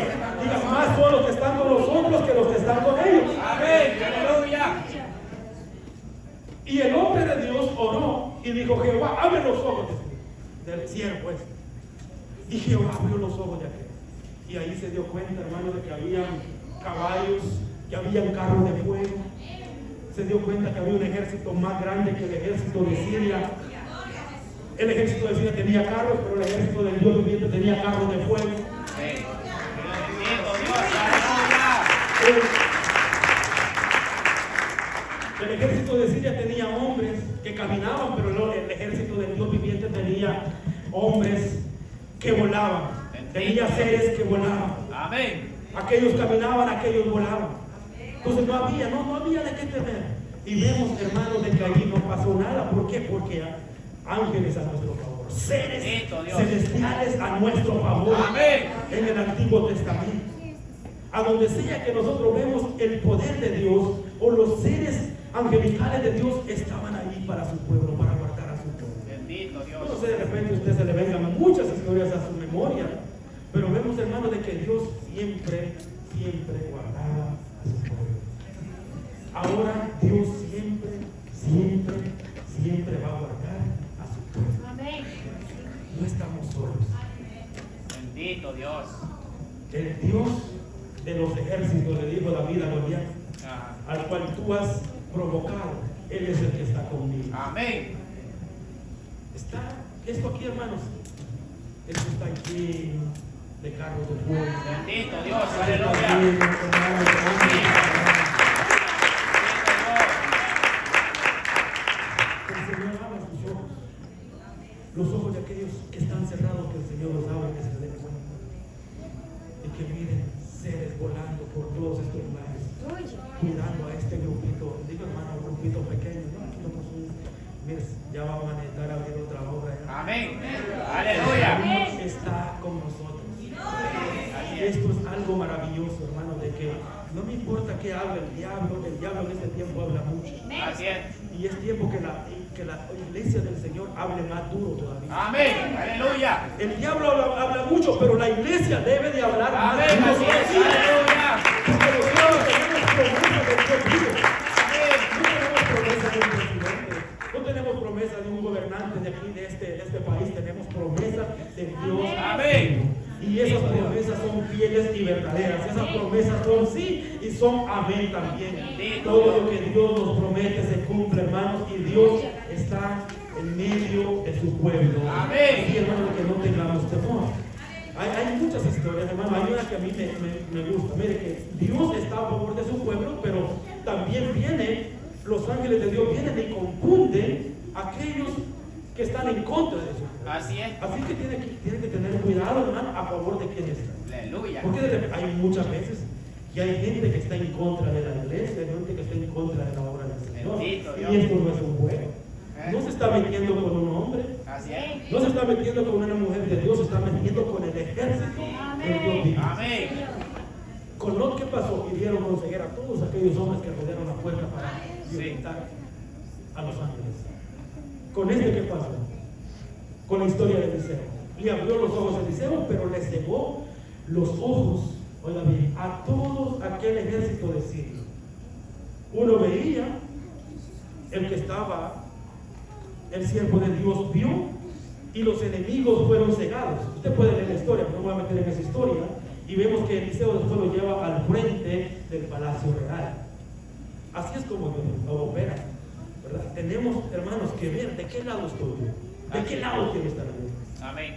Diga, más son los que están con nosotros que los que están con ellos. Amén. Aleluya. Y el hombre de Dios oró y dijo, Jehová, abre los ojos del siervo este. Y Jehová abrió los ojos de aquel. Y ahí se dio cuenta, hermano, de que había caballos, que había carros de fuego. Se dio cuenta que había un ejército más grande que el ejército de Siria. El ejército de Siria tenía carros, pero el ejército del Dios viviente tenía carros de fuego. Sí. Bendito Dios. Aleluya. El ejército de Siria tenía hombres que caminaban, pero el ejército del Dios viviente tenía hombres que volaban. Tenía seres que volaban. Amén. Aquellos caminaban, aquellos volaban. Entonces no había de qué temer. Y vemos, hermanos, de que allí no pasó nada. ¿Por qué? Porque ángeles a nuestro favor, seres Bendito Dios. celestiales a nuestro favor. Amén. En el Antiguo Testamento, a donde sea que nosotros vemos el poder de Dios o los seres angelicales de Dios estaban ahí para su pueblo, para guardar a su pueblo. Bendito Dios. No sé, de repente a usted se le vengan muchas historias a su memoria, pero vemos, hermano, de que Dios siempre guardaba a su pueblo. Ahora Dios siempre va a guardar a su pueblo. Amén. No estamos solos. Bendito Dios. El Dios de los ejércitos le dijo David a Goliat, Ajá. al cual tú has provocado, Él es el que está conmigo. Amén. Está esto aquí, hermanos. Esto está lleno de carros de fuego. Bendito Dios. Está Aleluya. lleno, hermanos, de hombres. Que el Señor abra sus ojos. Los ojos de aquellos que están cerrados, que el Señor los abra y que se den cuenta. Y que miren seres volando por todos estos lugares, cuidando a este grupito, digo hermano, un grupito pequeño, ¿no? Aquí somos mire, ya vamos a necesitar abrir otra obra. ¿Ya? Amén. Aleluya. Dios está con nosotros. Y esto es algo maravilloso, hermano, de que no me importa qué hable el diablo en este tiempo habla mucho. Así es. Y es tiempo que la iglesia del Señor hable más duro todavía. Amén. Aleluya. El diablo habla mucho, pero la iglesia debe de hablar más Amén. duro Así es. todavía. Aleluya. Porque nosotros tenemos promesa de Dios vivo. Amén. No tenemos promesa de un presidente, no tenemos promesa de un gobernante de aquí, de este país, tenemos promesa de Dios. Amén. Y esas promesas son fieles y verdaderas. Esas promesas son sí y son amén también. Todo lo que Dios nos promete se cumple, hermanos, y Dios está en medio de su pueblo. Amén. Y hermanos, que no tengamos temor. Hay muchas historias, hermano. Hay una que a mí me gusta. Mire que Dios está a favor de su pueblo, pero también los ángeles de Dios vienen y confunden a aquellos que están en contra de su pueblo. Así es. Así que tiene que tener cuidado, hermano, a favor de quién está. Aleluya. Porque hay muchas veces que hay gente que está en contra de la iglesia, hay gente que está en contra de la obra del Señor. Bendito Dios. Y esto no es un juego. No se está metiendo con un hombre, Así es. no se está metiendo con una mujer de Dios, se está metiendo con el ejército del Dios vivo. Amén. Con Lot, ¿qué pasó? Pidieron conseguir a todos aquellos hombres que rodearon la puerta para Sí. violentar a los ángeles. Con ¿qué pasó? Con la historia de Eliseo. Le abrió los ojos a Eliseo, pero le cegó los ojos, oiga bien, a todo aquel ejército de Siria. Uno veía, el que estaba, el siervo de Dios vio, y los enemigos fueron cegados. Usted puede leer la historia, no me voy a meter en esa historia, y vemos que Eliseo después lo lleva al frente del palacio real. Así es como Dios opera, ¿verdad? Tenemos, hermanos, que ver de qué lado estoy yo, de qué lado quiero estar yo. Amén.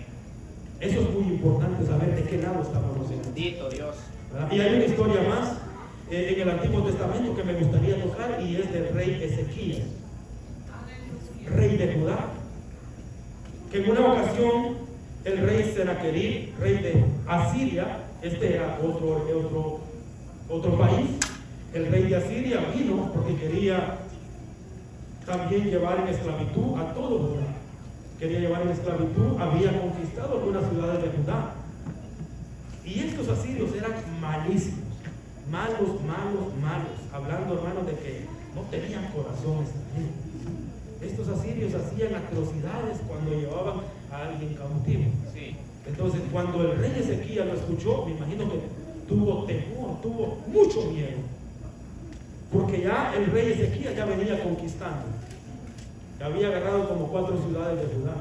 Eso es muy importante, saber de qué lado estamos nosotros. Bendito Dios. ¿Verdad? Y hay una historia más en el Antiguo Testamento que me gustaría tocar, y es del rey Ezequías, rey de Judá, que en una ocasión el rey Senaquerib, rey de Asiria, este era otro país, el rey de Asiria vino porque quería también llevar en esclavitud a todo Judá. Quería llevar en esclavitud, había conquistado algunas ciudades de Judá. Y estos asirios eran malísimos, malos, hablando, hermanos, de que no tenían corazón extranjero. Estos asirios hacían atrocidades cuando llevaban a alguien cautivo. Sí. Entonces, cuando el rey Ezequías lo escuchó, me imagino que tuvo temor, tuvo mucho miedo, porque ya el rey Ezequías ya venía conquistando, había agarrado como 4 ciudades de Judá,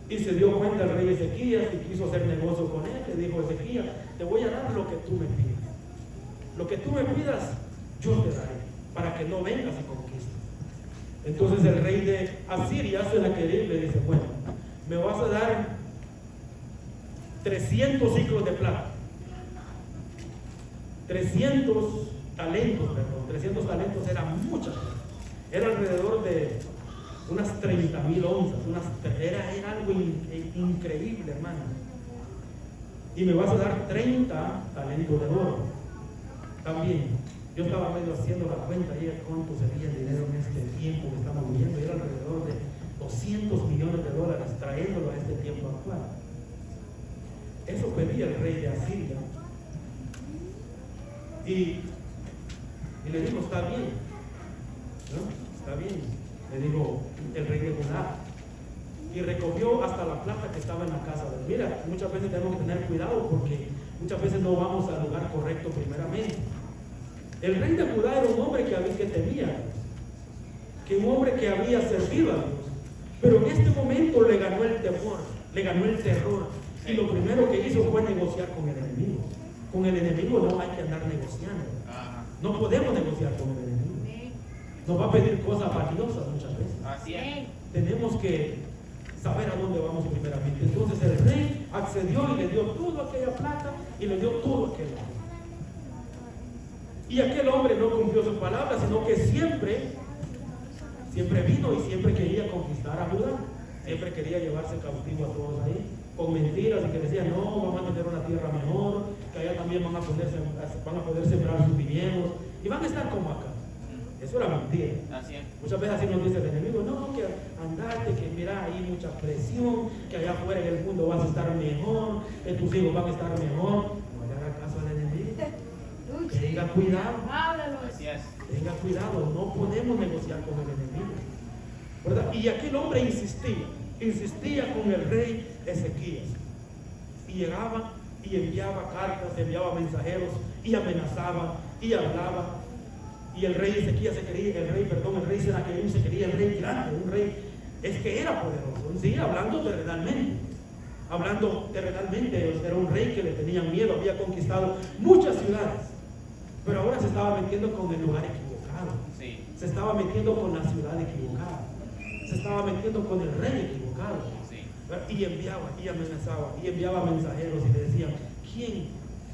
y se dio cuenta el rey Ezequías y quiso hacer negocio con él. Le dijo: Ezequías, te voy a dar lo que tú me pidas, lo que tú me pidas yo te daré, para que no vengas y conquistes. Entonces el rey de Asiria, Senaquerib, le dice: bueno, me vas a dar 300 ciclos de plata, 300 talentos eran muchas, era alrededor de unas 30,000 onzas, era algo increíble, hermano. Y me vas a dar 30 talentos de oro también. Yo estaba medio haciendo la cuenta ahí de cuánto sería el dinero en este tiempo que estamos viviendo, era alrededor de 200 millones de dólares, trayéndolo a este tiempo actual. Eso pedía el rey de Asiria. Y le digo: está bien, ¿no? Está bien. Le digo el rey de Judá. Y recogió hasta la plata que estaba en la casa de él. Mira, muchas veces tenemos que tener cuidado, porque muchas veces no vamos al lugar correcto primeramente. El rey de Judá era un hombre que temía a Dios, que un hombre que había servido a Dios, pero en este momento le ganó el temor, le ganó el terror, y lo primero que hizo fue negociar con el enemigo. Con el enemigo no hay que andar negociando, no podemos negociar con el enemigo. Nos va a pedir cosas valiosas muchas veces. Así es. Tenemos que saber a dónde vamos primeramente. Entonces el rey accedió y le dio toda aquella plata y le dio todo aquel oro. Y aquel hombre no cumplió su palabra, sino que siempre vino y siempre quería conquistar a Judá. Siempre quería llevarse cautivo a todos ahí, con mentiras, y que decían: no, vamos a tener una tierra mejor, que allá también van a poder sembrar sus viñedos y van a estar como acá. Eso era mentira. Así es. Muchas veces así nos dice el enemigo: no, que andate, que mira, hay mucha presión, que allá afuera en el mundo vas a estar mejor, que tus hijos van a estar mejor. No le haga caso al enemigo. Tenga cuidado. Así es. Tenga cuidado, no podemos negociar con el enemigo, ¿verdad? Y aquel hombre insistía con el rey Ezequías, y llegaba y enviaba cartas, enviaba mensajeros, y amenazaba y hablaba. Y el rey Ezequías el rey Senaquerib se quería el rey grande, un rey que era poderoso, sí, hablando terrenalmente, era un rey que le tenían miedo, había conquistado muchas ciudades, pero ahora se estaba metiendo con el lugar equivocado. Sí. Se estaba metiendo con la ciudad equivocada, se estaba metiendo con el rey equivocado. Sí. Y enviaba y amenazaba y enviaba mensajeros y le decían: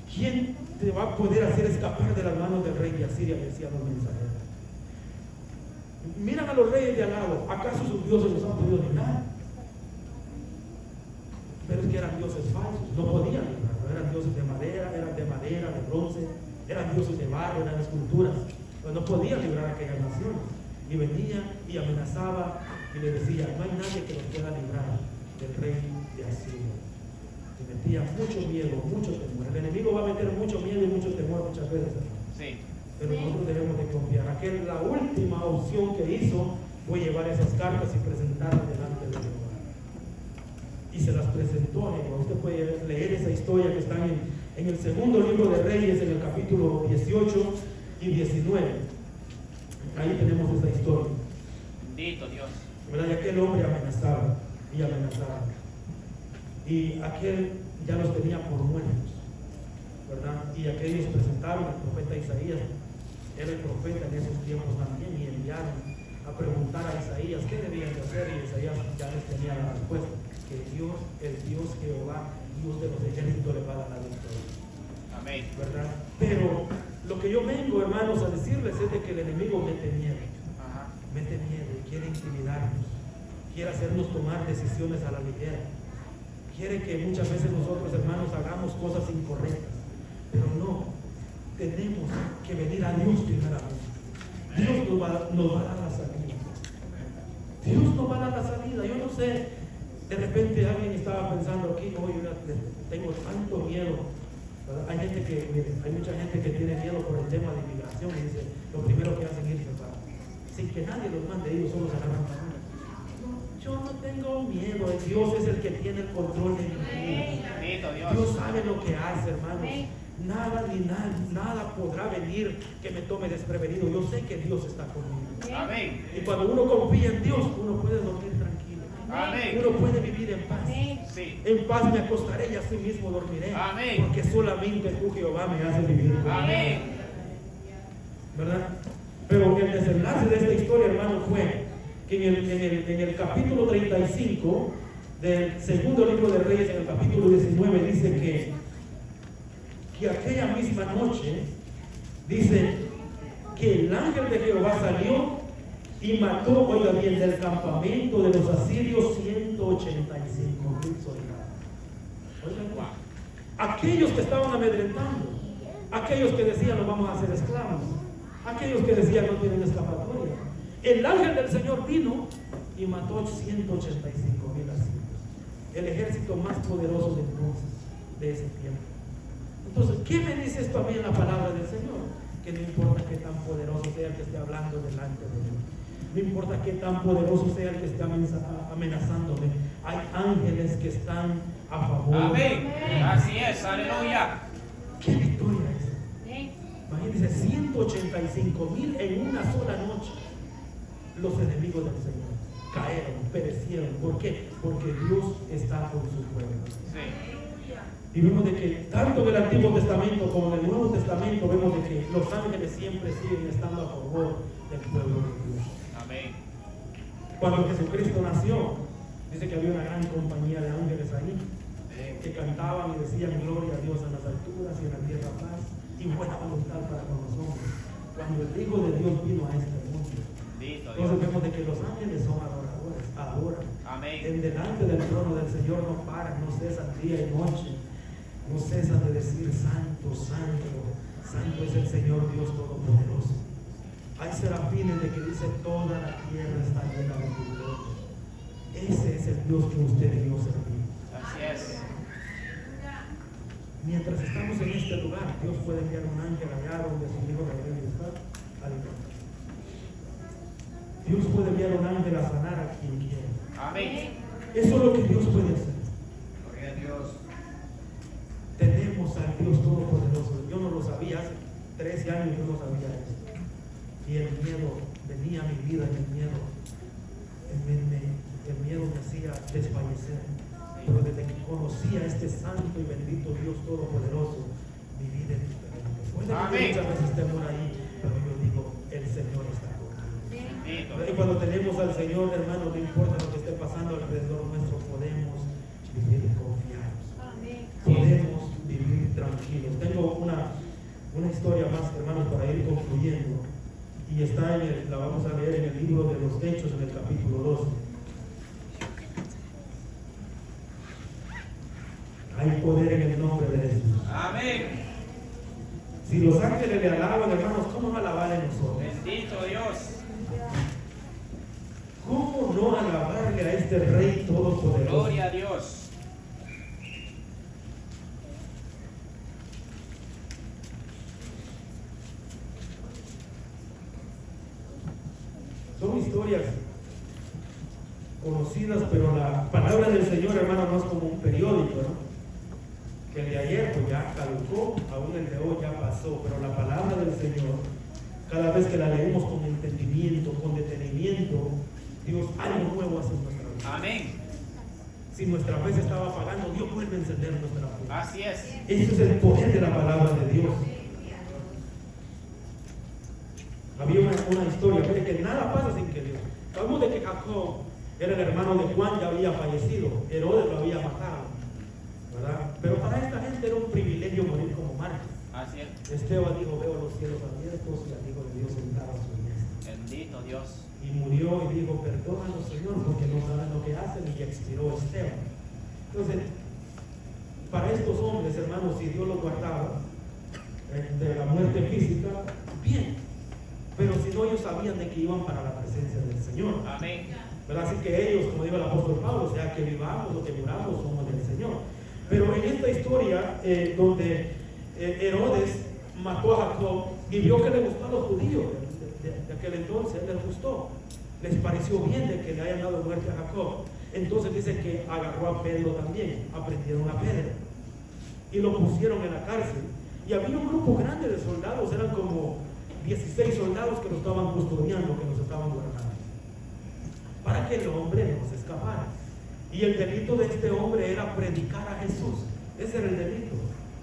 ¿Quién te va a poder hacer escapar de las manos del rey de Asiria? Le decían los mensajeros. Miran a los reyes de al lado, ¿acaso sus dioses los han podido librar? Pero es que eran dioses falsos, no podían librarlo. Eran dioses de madera, de bronce, eran dioses de barro, eran esculturas, pero no podían librar a aquellas naciones. Y venía y amenazaba y le decía: no hay nadie que los pueda librar del rey de Asiria. Y metía mucho miedo, mucho temor. El enemigo va a meter mucho miedo y mucho temor muchas veces. Sí. Pero nosotros debemos de confiar. La última opción que hizo fue llevar esas cartas y presentarlas delante de Jehová. Y se las presentó a Jehová. Usted puede leer esa historia que está en el segundo libro de Reyes, en el capítulo 18 y 19. Ahí tenemos esa historia. Bendito Dios. ¿Verdad? Y aquel hombre amenazaba y amenazaba. Y aquel ya los tenía por muertos, ¿verdad? Y aquellos presentaron al profeta Isaías, era el profeta en esos tiempos también, y enviaron a preguntar a Isaías qué debían de hacer, y Isaías ya les tenía la respuesta. que Dios, el Dios Jehová, Dios de los ejércitos, le va a dar la victoria. Amén. ¿Verdad? Pero lo que yo vengo, hermanos, a decirles es de que el enemigo mete miedo. Ajá. Mete miedo y quiere intimidarnos, quiere hacernos tomar decisiones a la ligera, quiere que muchas veces nosotros, hermanos, hagamos cosas incorrectas, pero no, tenemos que venir a Dios primeramente. Dios nos va a dar la salida. Dios nos va a dar la salida. Yo no sé, de repente alguien estaba pensando aquí, oye, tengo tanto miedo. ¿Verdad? Hay mucha gente que tiene miedo por el tema de inmigración y dice, lo primero que hacen es irse para, sin que nadie los mande, ellos solo se agarran para uno. Yo no tengo miedo, Dios es el que tiene el control de mi vida. Bendito Dios. Dios sabe lo que hace, hermanos. Nada ni nada podrá venir que me tome desprevenido. Yo sé que Dios está conmigo. Amén. Y cuando uno confía en Dios, uno puede dormir tranquilo. Amén. Uno puede vivir en paz. Sí. En paz me acostaré y así mismo dormiré. Amén. Porque solamente tú, Jehová, me haces vivir. Amén. ¿Verdad? Pero el desenlace de esta historia, hermano, fue que en el capítulo 35 del segundo libro de Reyes, en el capítulo 19, dice que aquella misma noche, dice que el ángel de Jehová salió y mató, oiga bien, del campamento de los asirios 185,000 soldados. Oigan, Wow. aquellos que estaban amedrentando, aquellos que decían nos vamos a hacer esclavos, aquellos que decían no tienen escapatoria. El ángel del Señor vino y mató 185,000 asirios, el ejército más poderoso de entonces, de ese tiempo. Entonces, ¿qué me dice esto a mí en la palabra del Señor? Que no importa qué tan poderoso sea el que esté hablando delante de mí, no importa qué tan poderoso sea el que esté amenazándome, hay ángeles que están a favor. Amén. Así es. Aleluya. ¿Qué victoria es? Imagínense, 185,000 en una sola noche. Los enemigos del Señor cayeron, perecieron. ¿Por qué? Porque Dios está con su pueblo. Sí. Y vemos de que tanto en el Antiguo Testamento como en el Nuevo Testamento vemos de que los ángeles siempre siguen estando a favor del pueblo de Dios. Amén. Cuando Jesucristo nació, dice que había una gran compañía de ángeles ahí que cantaban y decían gloria a Dios en las alturas y en la tierra paz y buena voluntad para con los hombres. Cuando el Hijo de Dios vino a este mundo, Bendito entonces Dios. vemos de que los ángeles son adoradores, adoran. Amén. En delante del trono del Señor no paran, no cesan día y noche, no cesan de decir santo, santo, santo es el Señor Dios Todopoderoso. Hay serafines de que dice toda la tierra está llena de tu gloria. Ese es el Dios que usted y yo servimos. Así es. Mientras estamos en este lugar, Dios puede enviar un ángel allá donde su hijo debe estar. Dios puede enviar un ángel a sanar a quien quiera. Amén. Eso es lo que Dios puede hacer. Gloria a Dios. Tenemos al Dios Todopoderoso. Yo no lo sabía, hace 13 años yo no sabía esto. Y el miedo venía a mi vida, el miedo me hacía desfallecer. Pero desde que conocí a este santo y bendito Dios Todopoderoso, mi vida es diferente. Puede que Amén. muchas veces estemos ahí, pero yo digo, el Señor está conmigo. Bendito. Y cuando tenemos al Señor, hermano, no importa lo que esté pasando alrededor nuestro, podemos vivir confiados. Podemos vivir tranquilos. Tengo una historia más, hermanos, para ir concluyendo. Y está la vamos a leer en el libro de los Hechos, en el capítulo 12. Hay poder en el nombre de Jesús. Amén. Si los ángeles le alaban, hermanos, ¿cómo no alabar en nosotros? Bendito Dios. ¿Cómo no alabarle a este Rey Todopoderoso? Gloria a Dios. Son historias conocidas, pero la palabra del Señor, hermano, no es como un periódico, ¿no? Que el de ayer pues ya caducó, aún el de hoy ya pasó, pero la palabra del Señor, cada vez que la leemos con entendimiento, con detenimiento, Dios algo nuevo hace en nuestra vida. Amén. Si nuestra fe se estaba apagando, Dios vuelve a encender nuestra fe. Así es. Ese es el poder de la palabra de Dios. Había una historia, mire que nada pasa sin que Dios. Hablamos de que Jacob era el hermano de Juan, ya había fallecido, Herodes lo había matado, ¿verdad? Pero para esta gente era un privilegio morir como mártir. Así es. Esteban dijo, veo los cielos abiertos y al Hijo de Dios sentado a su diestra. Bendito Dios. Y murió y dijo, perdónanos, Señor, porque no saben lo que hacen, y expiró Esteban. Entonces, para estos hombres, hermanos, si Dios los guardaba de la muerte física, bien. Pero si no, ellos sabían de que iban para la presencia del Señor. Amén. ¿Verdad? Así que ellos, como dijo el apóstol Pablo, sea que vivamos o que muramos, somos del Señor. Pero en esta historia, donde Herodes mató a Jacob y vio que le gustó a los judíos de aquel entonces, les gustó, les pareció bien de que le hayan dado muerte a Jacob. Entonces dice que agarró a Pedro también, aprendieron a Pedro y lo pusieron en la cárcel. Y había un grupo grande de soldados, eran como 16 soldados que lo estaban custodiando, que los estaban guardando, para que el hombre no se escapara. Y el delito de este hombre era predicar a Jesús. Ese era el delito.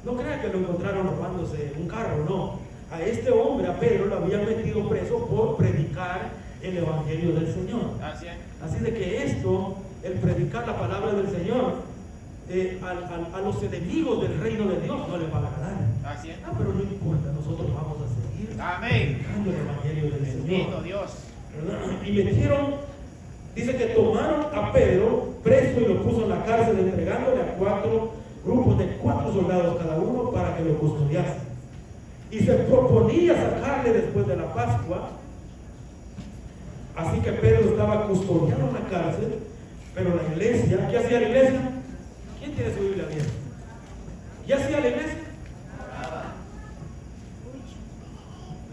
No crea que lo encontraron robándose un carro, no. A este hombre, a Pedro, lo habían metido preso por predicar el evangelio del Señor. Así de que esto, el predicar la palabra del Señor, a los enemigos del reino de Dios no les va a agradar. Pero no importa, nosotros vamos a seguir predicando el evangelio del Señor. Bendito Dios. ¿Verdad? Y metieron, dice que tomaron a Pedro preso y lo puso en la cárcel, entregándole a 4 grupos de 4 soldados cada uno para que lo custodiasen. Y se proponía sacarle después de la Pascua. Así que Pedro estaba custodiado en la cárcel, pero la iglesia, ¿qué hacía la iglesia? ¿Quién tiene su Biblia abierta? ¿Qué hacía la iglesia?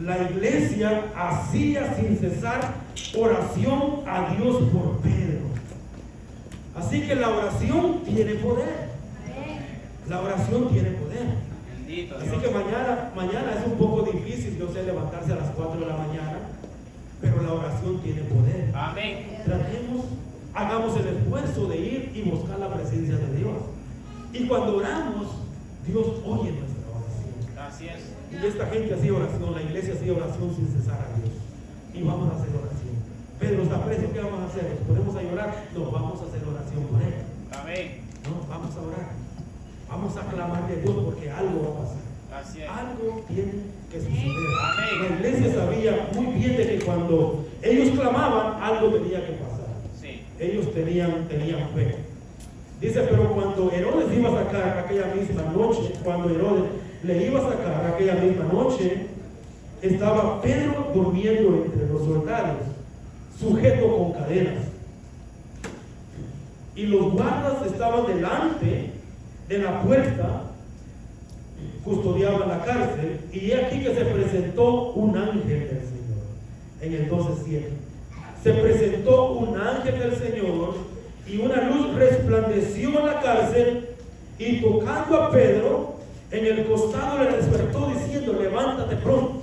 La iglesia hacía sin cesar oración a Dios por Pedro. Así que la oración tiene poder. La oración tiene poder. Bendito Así Dios. que mañana es un poco difícil, yo sé, levantarse a las 4 de la mañana, pero la oración tiene poder. Amén. Hagamos el esfuerzo de ir y buscar la presencia de Dios. Y cuando oramos, Dios oye nuestra oración. Así es. Y esta gente hacía oración, la iglesia hacía oración sin cesar a Dios. Y vamos a hacer oración. Pedro está preso, ¿qué vamos a hacer? ¿Nos ponemos a llorar? No, vamos a hacer oración por él. Amén. No, vamos a orar. Vamos a clamarle a Dios porque algo va a pasar. Así es. Algo tiene que suceder. Amén. La iglesia sabía muy bien de que cuando ellos clamaban, algo tenía que pasar. Sí. Ellos tenían fe. Dice, pero cuando Herodes iba a sacar aquella misma noche, estaba Pedro durmiendo entre los soldados, sujeto con cadenas. Y los guardas estaban delante de la puerta, custodiaban la cárcel, y aquí que se presentó un ángel del Señor. En el 12:7 se presentó un ángel del Señor, y una luz resplandeció en la cárcel, y tocando a Pedro en el costado le despertó diciendo, levántate pronto.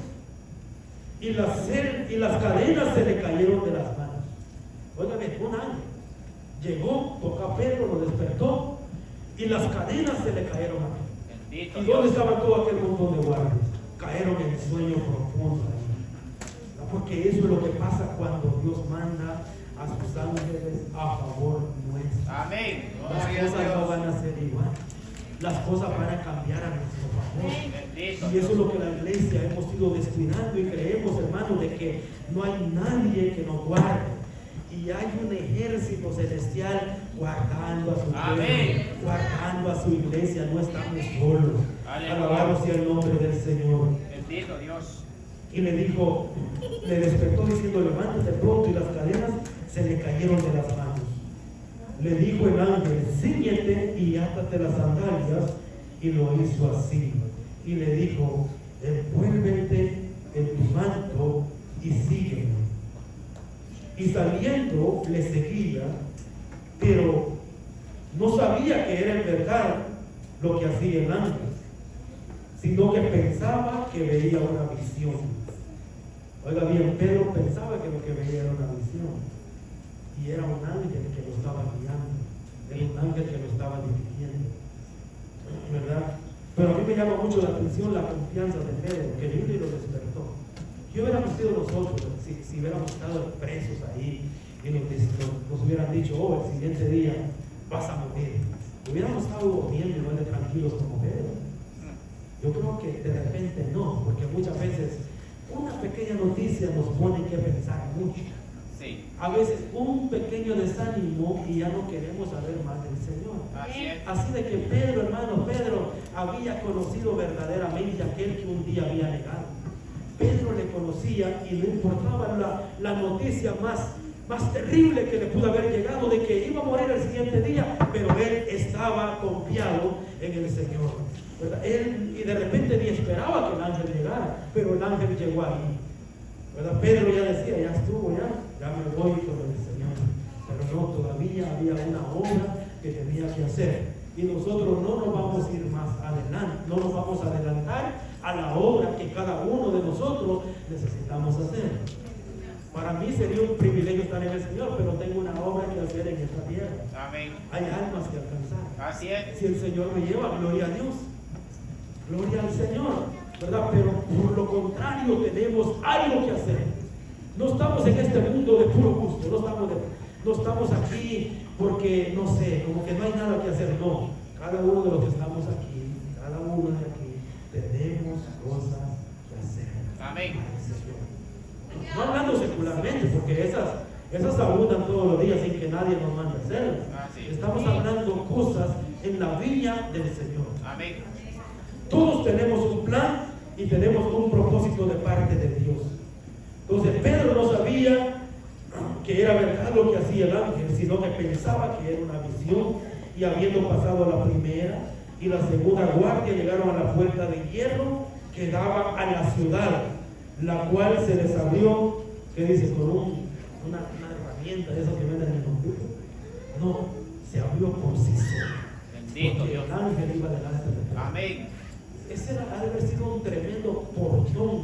Y las cadenas se le cayeron de las manos. Óigame, un ángel llegó, tocó a Pedro, lo despertó, y las cadenas se le cayeron a él. Bendito ¿Y Dios. dónde estaba todo aquel montón de guardias? Cayeron en sueño profundo ahí. Porque eso es lo que pasa cuando Dios manda a sus ángeles a favor nuestro. Amén. Las Gloria a cosas no Dios. van a ser igual. Las cosas van a cambiar a nuestro favor. Bendito Y eso es Dios. lo que la iglesia hemos ido descuidando, y creemos, hermanos, de que no hay nadie que nos guarde. Y hay un ejército celestial guardando a su Amén. pueblo, guardando a su iglesia. No estamos solos. Aleluya. Alabado sea el nombre del Señor. Bendito Dios. Y le dijo, le despertó diciendo, levántate pronto, y las cadenas se le cayeron de las manos. Le dijo el ángel, cíñete y átate las sandalias, y lo hizo así. Y le dijo, envuélvete en tu manto y sígueme. Y saliendo le seguía, pero no sabía que era en verdad lo que hacía el ángel, sino que pensaba que veía una visión. Oiga bien, Pedro pensaba que lo que veía era una visión, y era un ángel que lo estaba guiando, era un ángel que lo estaba dirigiendo, ¿verdad? Pero a mí me llama mucho la atención la confianza de Pedro, que vino y lo despertó. ¿Qué hubiéramos sido nosotros si hubiéramos estado presos ahí y nos hubieran dicho, oh, el siguiente día vas a morir, hubiéramos estado durmiendo igual de tranquilos como Pedro. Yo creo que de repente no, porque muchas veces una pequeña noticia nos pone que pensar mucho. Sí. A veces un pequeño desánimo y ya no queremos saber más del Señor. Así es. Así de que Pedro, hermano, Pedro había conocido verdaderamente a aquel que un día había negado. Pedro le conocía y no importaba la noticia más terrible que le pudo haber llegado de que iba a morir el siguiente día, pero él estaba confiado en el Señor, ¿verdad? Él, y de repente ni esperaba que el ángel llegara, pero el ángel llegó ahí, ¿verdad? Pedro ya decía, ya estuvo, ya me voy con el Señor, pero no, todavía había una obra que tenía que hacer, y nosotros no nos vamos a ir más adelante, no nos vamos a adelantar a la obra que cada uno de nosotros necesitamos hacer. Para mí sería un privilegio estar en el Señor, pero tengo una obra que hacer en esta tierra. Amén. Hay almas que alcanzar. Así es. Si el Señor me lleva, gloria a Dios. Gloria al Señor, ¿verdad? Pero por lo contrario tenemos algo que hacer. No estamos en este mundo de puro gusto, no estamos aquí porque, no sé, como que no hay nada que hacer. No, cada uno de los que estamos aquí, cada uno de aquí, tenemos cosas que hacer. Amén. No hablando secularmente, porque esas abundan todos los días sin que nadie nos mande a hacerlas. Estamos hablando cosas en la viña del Señor. Amén. Todos tenemos un plan y tenemos un propósito de parte de Dios. Entonces Pedro no sabía que era verdad lo que hacía el ángel, sino que pensaba que era una visión, y habiendo pasado la primera y la segunda guardia, llegaron a la puerta de hierro que daba a la ciudad, la cual se les abrió, que dice, con una herramienta de esas que venden en el computer. No, se abrió por sí sola. Bendito Porque Dios. el ángel iba delante de Pedro. Amén. Ese era, ha de haber sido un tremendo portón,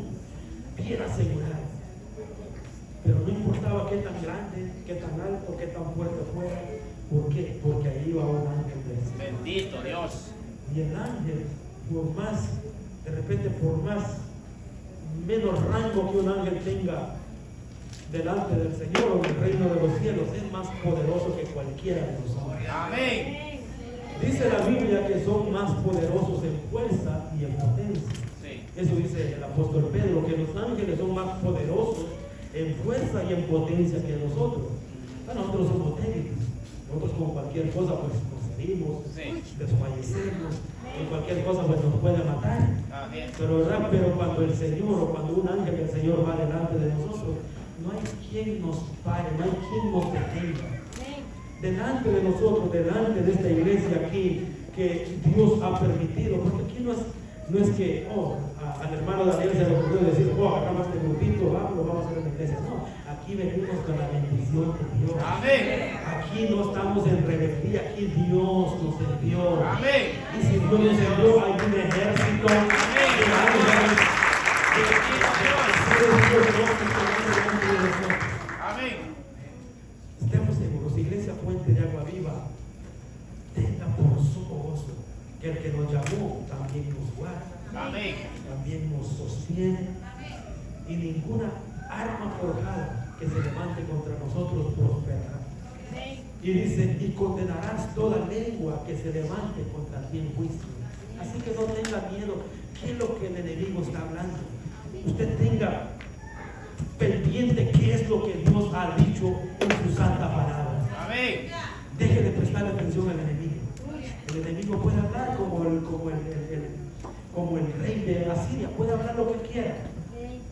bien asegurado. Pero no importaba qué tan grande, qué tan alto, qué tan fuerte fuera. ¿Por qué? Porque ahí iba un ángel del Señor. Bendito Dios. Y el ángel, de repente por más menos rango que un ángel tenga delante del Señor o en el reino de los cielos, es más poderoso que cualquiera de nosotros. Amén. Dice la Biblia que son más poderosos en fuerza y en potencia. Sí. Eso dice el apóstol Pedro, que los ángeles son más poderosos en fuerza y en potencia que nosotros. Nosotros somos débiles. Nosotros con cualquier cosa pues nos herimos, Sí. desfallecemos, con cualquier cosa pues nos puede matar. Amén. Pero cuando el Señor o cuando un ángel del Señor va delante de nosotros, no hay quien nos pare, no hay quien nos detenga. Delante de nosotros, delante de esta iglesia aquí que Dios ha permitido, porque aquí no es que al hermano Daniel se le ocurrió decir, agarramos este grupito, lo vamos a hacer en la iglesia. No, aquí venimos con la bendición de Dios. Amén. Aquí no estamos en rebeldía, aquí Dios nos envió. Amén. Y si Dios nos envió, hay un ejército de ángeles. Amén. Estemos seguros, Iglesia Fuente de Agua Viva, tenga por sumo gozo que el que nos llamó también nos guarda, Amén. también nos sostiene, y ninguna arma forjada que se levante contra nosotros prosperará. Y dice, y condenarás toda lengua que se levante contra ti en juicio. Así que no tenga miedo. ¿Qué es lo que el enemigo está hablando? Usted tenga pendiente qué es lo que Dios ha dicho en su santa palabra. Amén. Deje de prestarle atención al enemigo. El enemigo puede hablar como el rey de Asiria, puede hablar lo que quiera.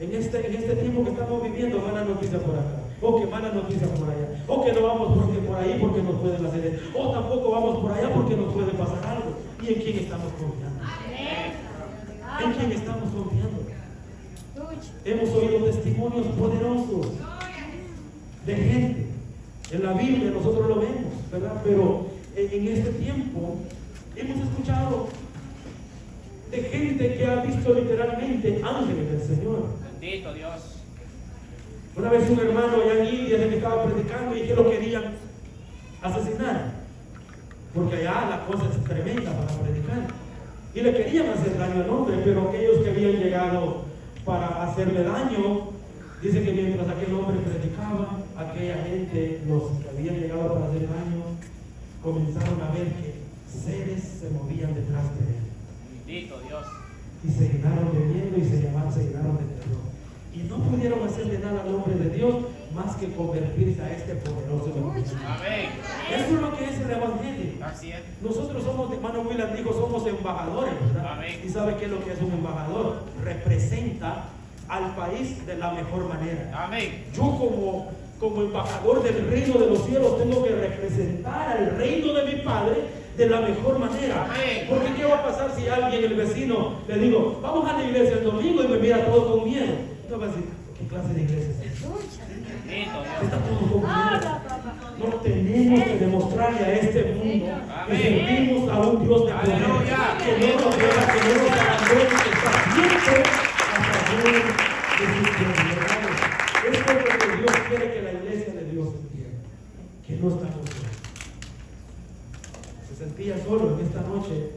En este tiempo que estamos viviendo, mala noticia por acá, o que mala noticia por allá, o que no vamos por ahí porque nos pueden hacer esto, o tampoco vamos por allá porque nos puede pasar algo. ¿Y en quién estamos confiando? ¿En quién estamos confiando? Hemos oído testimonios poderosos de gente. En la Biblia nosotros lo vemos, ¿verdad? Pero en este tiempo hemos escuchado de gente que ha visto literalmente ángeles del Señor. Bendito Dios. Una vez un hermano allá en India que estaba predicando y que lo querían asesinar, porque allá la cosa es tremenda para predicar, y le querían hacer daño al hombre, pero aquellos que habían llegado para hacerle daño Dice que mientras aquel hombre predicaba, aquella gente, los que habían llegado para hacer daño, comenzaron a ver que seres se movían detrás de él. Bendito Dios. Y se llenaron de miedo y se llenaron de terror. Y no pudieron hacerle nada al hombre de Dios más que convertirse a este poderoso evangelio. Amén. Eso es lo que es el evangelio. Así es. Nosotros somos, hermano William dijo, somos embajadores, ¿verdad? Amén. ¿Y sabe qué es lo que es un embajador? Representa al país de la mejor manera. Amén. Yo como embajador del reino de los cielos tengo que representar al reino de mi Padre de la mejor manera. Amén. Porque ¿qué va a pasar si alguien, el vecino, le digo, vamos a la iglesia el domingo y me mira todo con miedo? No va a decir, ¿qué clase de iglesia es esta? Bendito Está Dios. todo con miedo. No tenemos que demostrarle a este mundo que servimos a un Dios de poder, Aleluya. que no nos deja, que no nos abandone, que está siempre a favor de sus prioridades. Esto es lo que Dios quiere que la iglesia de Dios entienda, que no estamos solos. Se sentía solo en esta noche,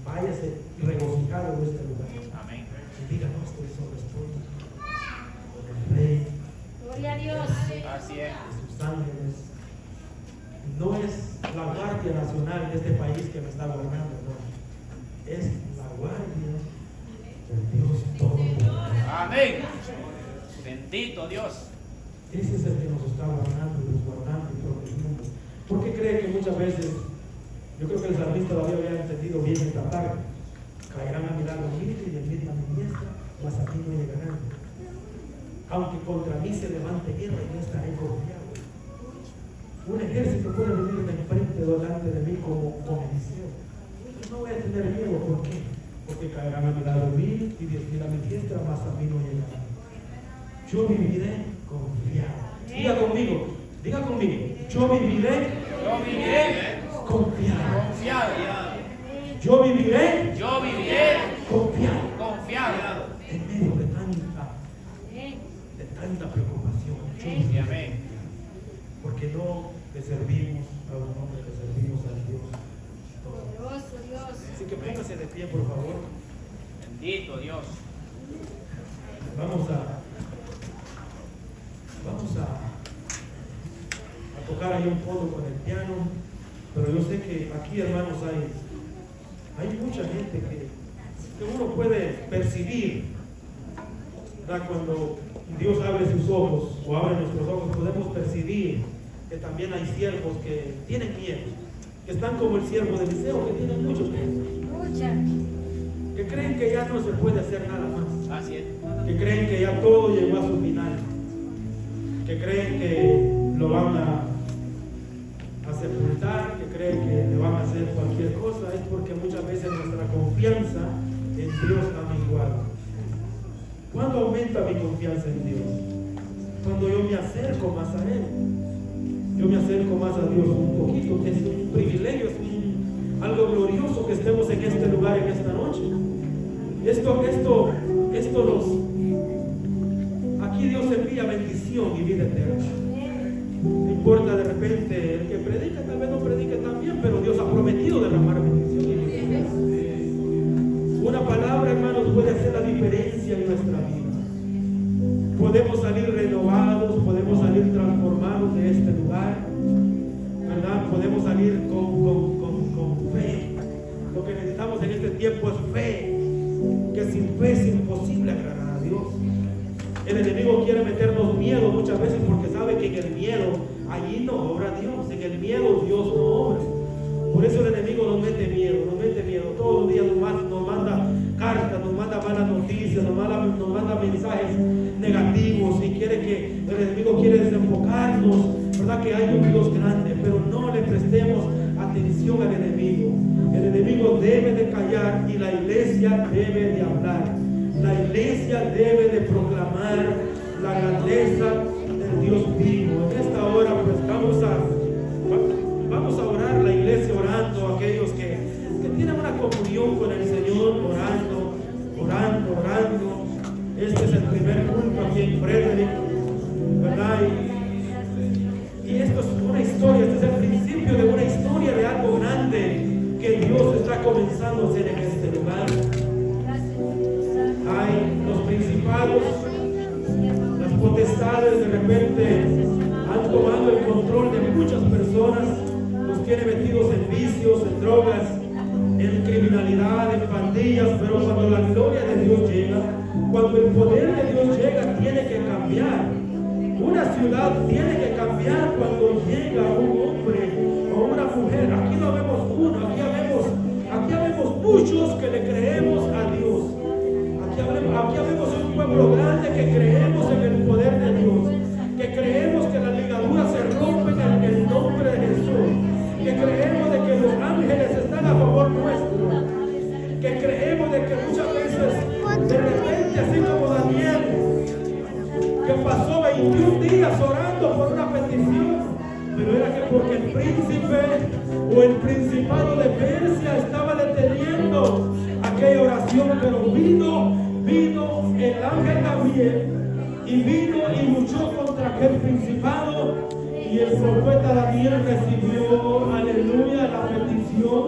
váyase regocijado en este lugar. Amén. Y diga, no estoy solo, estoy con el Rey Gloria a Dios. Así es. de sus ángeles. No es la Guardia Nacional de este país que me está gobernando, no. Es la Guardia del Dios Todopoderoso. Amén. Bendito Dios. Ese es el que nos está guardando y resguardando y protegiendo. ¿Por qué cree que muchas veces, yo creo que el salmista todavía había entendido bien esta tarde, caerán a mi lado 1000 y 10.000 a mi diestra, mas a mí no llegarán? Aunque contra mí se levante guerra, yo estaré confiado. Un ejército puede venir de enfrente delante de mí como Eliseo. Yo no voy a tener miedo. ¿Por qué? Porque caerán a mi lado 1000 y 10.000 a mi diestra, mas a mí no llegarán. Yo viviré confiado. Diga conmigo, yo viviré Yo viviré confiado. confiado. Yo viviré Yo viviré confiado. confiado. En medio de tanta preocupación. Yo Y viviré. amén. Porque no le servimos a un hombre, le servimos al Dios Todopoderoso. Poderoso Dios. Así que póngase de pie, por favor. Bendito Dios. Vamos a tocar ahí un poco con el piano, pero yo sé que aquí, hermanos, hay mucha gente que uno puede percibir, ¿verdad? Cuando Dios abre sus ojos o abre nuestros ojos, podemos percibir que también hay siervos que tienen miedo, que están como el siervo de Eliseo, que tienen mucho miedo, Mucha. que creen que ya no se puede hacer nada más, Así es. que creen que ya todo llegó a su final, que creen que lo van a sepultar, que creen que le van a hacer cualquier cosa. Es porque muchas veces nuestra confianza en Dios ha menguado. ¿Cuándo aumenta mi confianza en Dios? Cuando yo me acerco más a Él. Yo me acerco más a Dios un poquito. Es un privilegio, es algo glorioso que estemos en este lugar en esta noche. Aquí Dios envía bendición y vida eterna. No importa de repente el que predica, tal vez no predique tan bien, pero Dios ha prometido derramar bendición y vida eterna. Una palabra, hermanos, puede hacer la diferencia en nuestra vida. Podemos salir renovados, podemos salir transformados de este lugar, ¿verdad? Podemos salir con fe. Lo que necesitamos en este tiempo es fe, que sin fe es imposible agradar a Dios. El enemigo quiere meternos miedo muchas veces porque sabe que en el miedo allí no obra Dios, en el miedo Dios no obra. Por eso el enemigo nos mete miedo. Todos los días nos manda cartas, nos manda malas noticias, nos manda mensajes negativos y el enemigo quiere desenfocarnos, ¿verdad? Que hay un Dios grande, pero no le prestemos atención al enemigo. El enemigo debe de callar y la iglesia debe de hablar. La iglesia debe de proclamar la grandeza del Dios vivo. En esta hora pues vamos a orar, la iglesia orando, aquellos que tienen una comunión con el Señor, orando. Este es el primer culto aquí en Frederick, ¿verdad? Y esto es una historia, este es el principio de una historia de algo grande que Dios está comenzando a hacer en este lugar. Hay los principados, las potestades personas los tiene metidos en vicios, en drogas, en criminalidad, en pandillas, pero cuando la gloria de Dios llega, cuando el poder de Dios llega, tiene que cambiar. Una ciudad tiene que cambiar cuando llega un hombre o una mujer. Aquí no vemos uno, aquí habemos muchos que le creemos a Dios. Aquí habemos un pueblo grande que creemos en el poder de Dios, que creemos que las ligaduras se rompen en el nombre de Jesús, que creemos de que los ángeles están a favor nuestro, que creemos de que muchas veces, de repente, así como Daniel, que pasó 21 días orando por una petición, pero era que porque el príncipe o el principado de Persia estaba deteniendo aquella oración, pero vino el ángel Gabriel y vino y luchó contra aquel principado, y el profeta Daniel recibió, aleluya, la petición,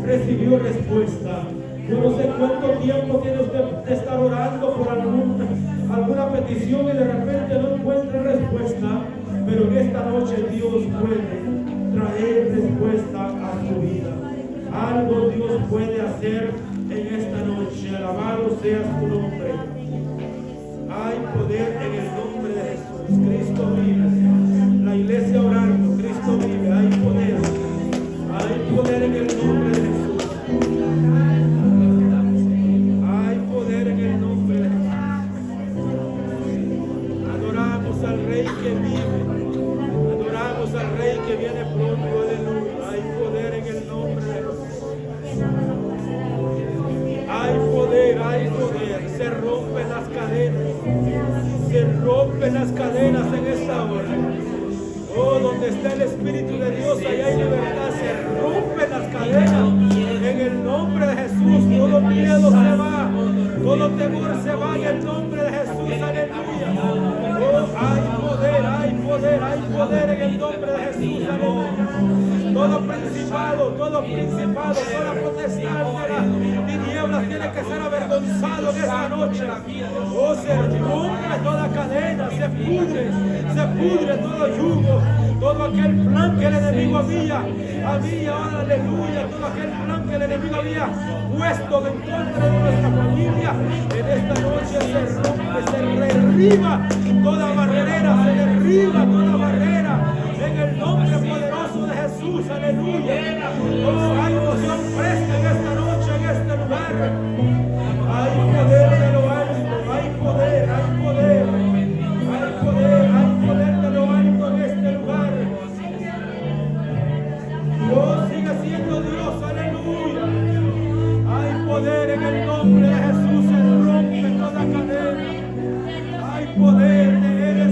recibió respuesta. Yo no sé cuánto tiempo tiene usted de estar orando por alguna petición y de repente no encuentra respuesta, pero en esta noche Dios puede traer respuesta a su vida. Algo Dios puede hacer en esta noche. Alabado sea su nombre. Hay poder en el nombre de Jesús. Cristo vive. La iglesia orando. Cristo vive. Hay poder. Hay poder en el nombre de Jesús. Hay poder en el nombre de Jesús. Adoramos al Rey que vive. Adoramos al Rey que viene pronto. Aleluya. Hay poder en el nombre de Jesús. Hay poder, hay poder. Se rompen las cadenas. Se rompen las cadenas en esta hora. Oh, donde está el Espíritu de Dios, allá hay libertad. Se rompen las cadenas. En el nombre de Jesús, todo miedo se va. Todo temor se va en el nombre de Jesús. Aleluya. Oh, hay poder, hay poder, hay poder en el nombre de Jesús. Aleluya. Todo principado, toda potestad de las tinieblas tiene que ser avergonzado en esta noche. Oh, se rompe toda cadena, se pudre todo yugo, todo aquel plan que el enemigo había, aleluya, todo aquel plan que el enemigo había puesto en contra de nuestra familia. En esta noche se rompe, se derriba toda barrera, se derriba toda barrera. En el nombre poderoso de Jesús, aleluya. Oh, hay emoción fresca en esta noche, en este lugar. Hay poder de lo alto, hay poder, hay poder. Hay poder, hay poder de lo alto en este lugar. Dios sigue siendo Dios, aleluya. Hay poder en el nombre de Jesús, se rompe toda cadena. Hay poder de Él.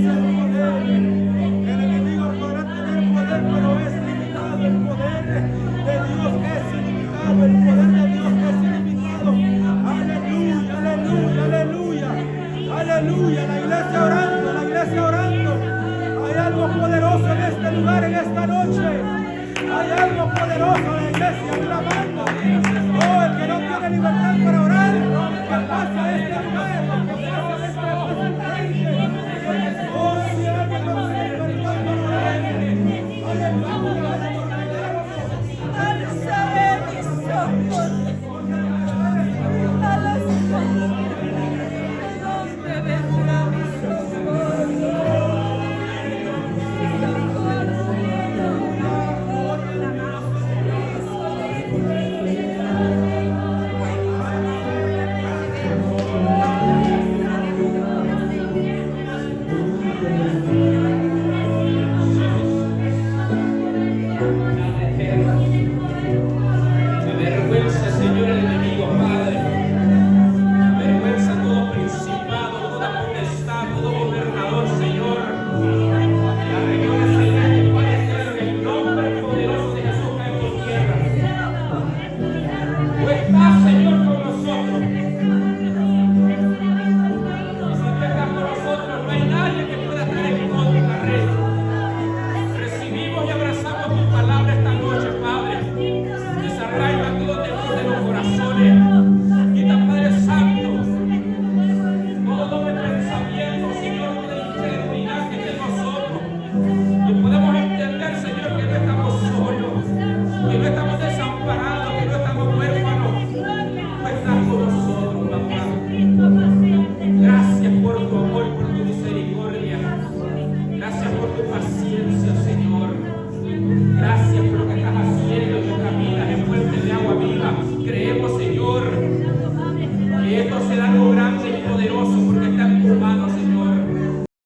por tu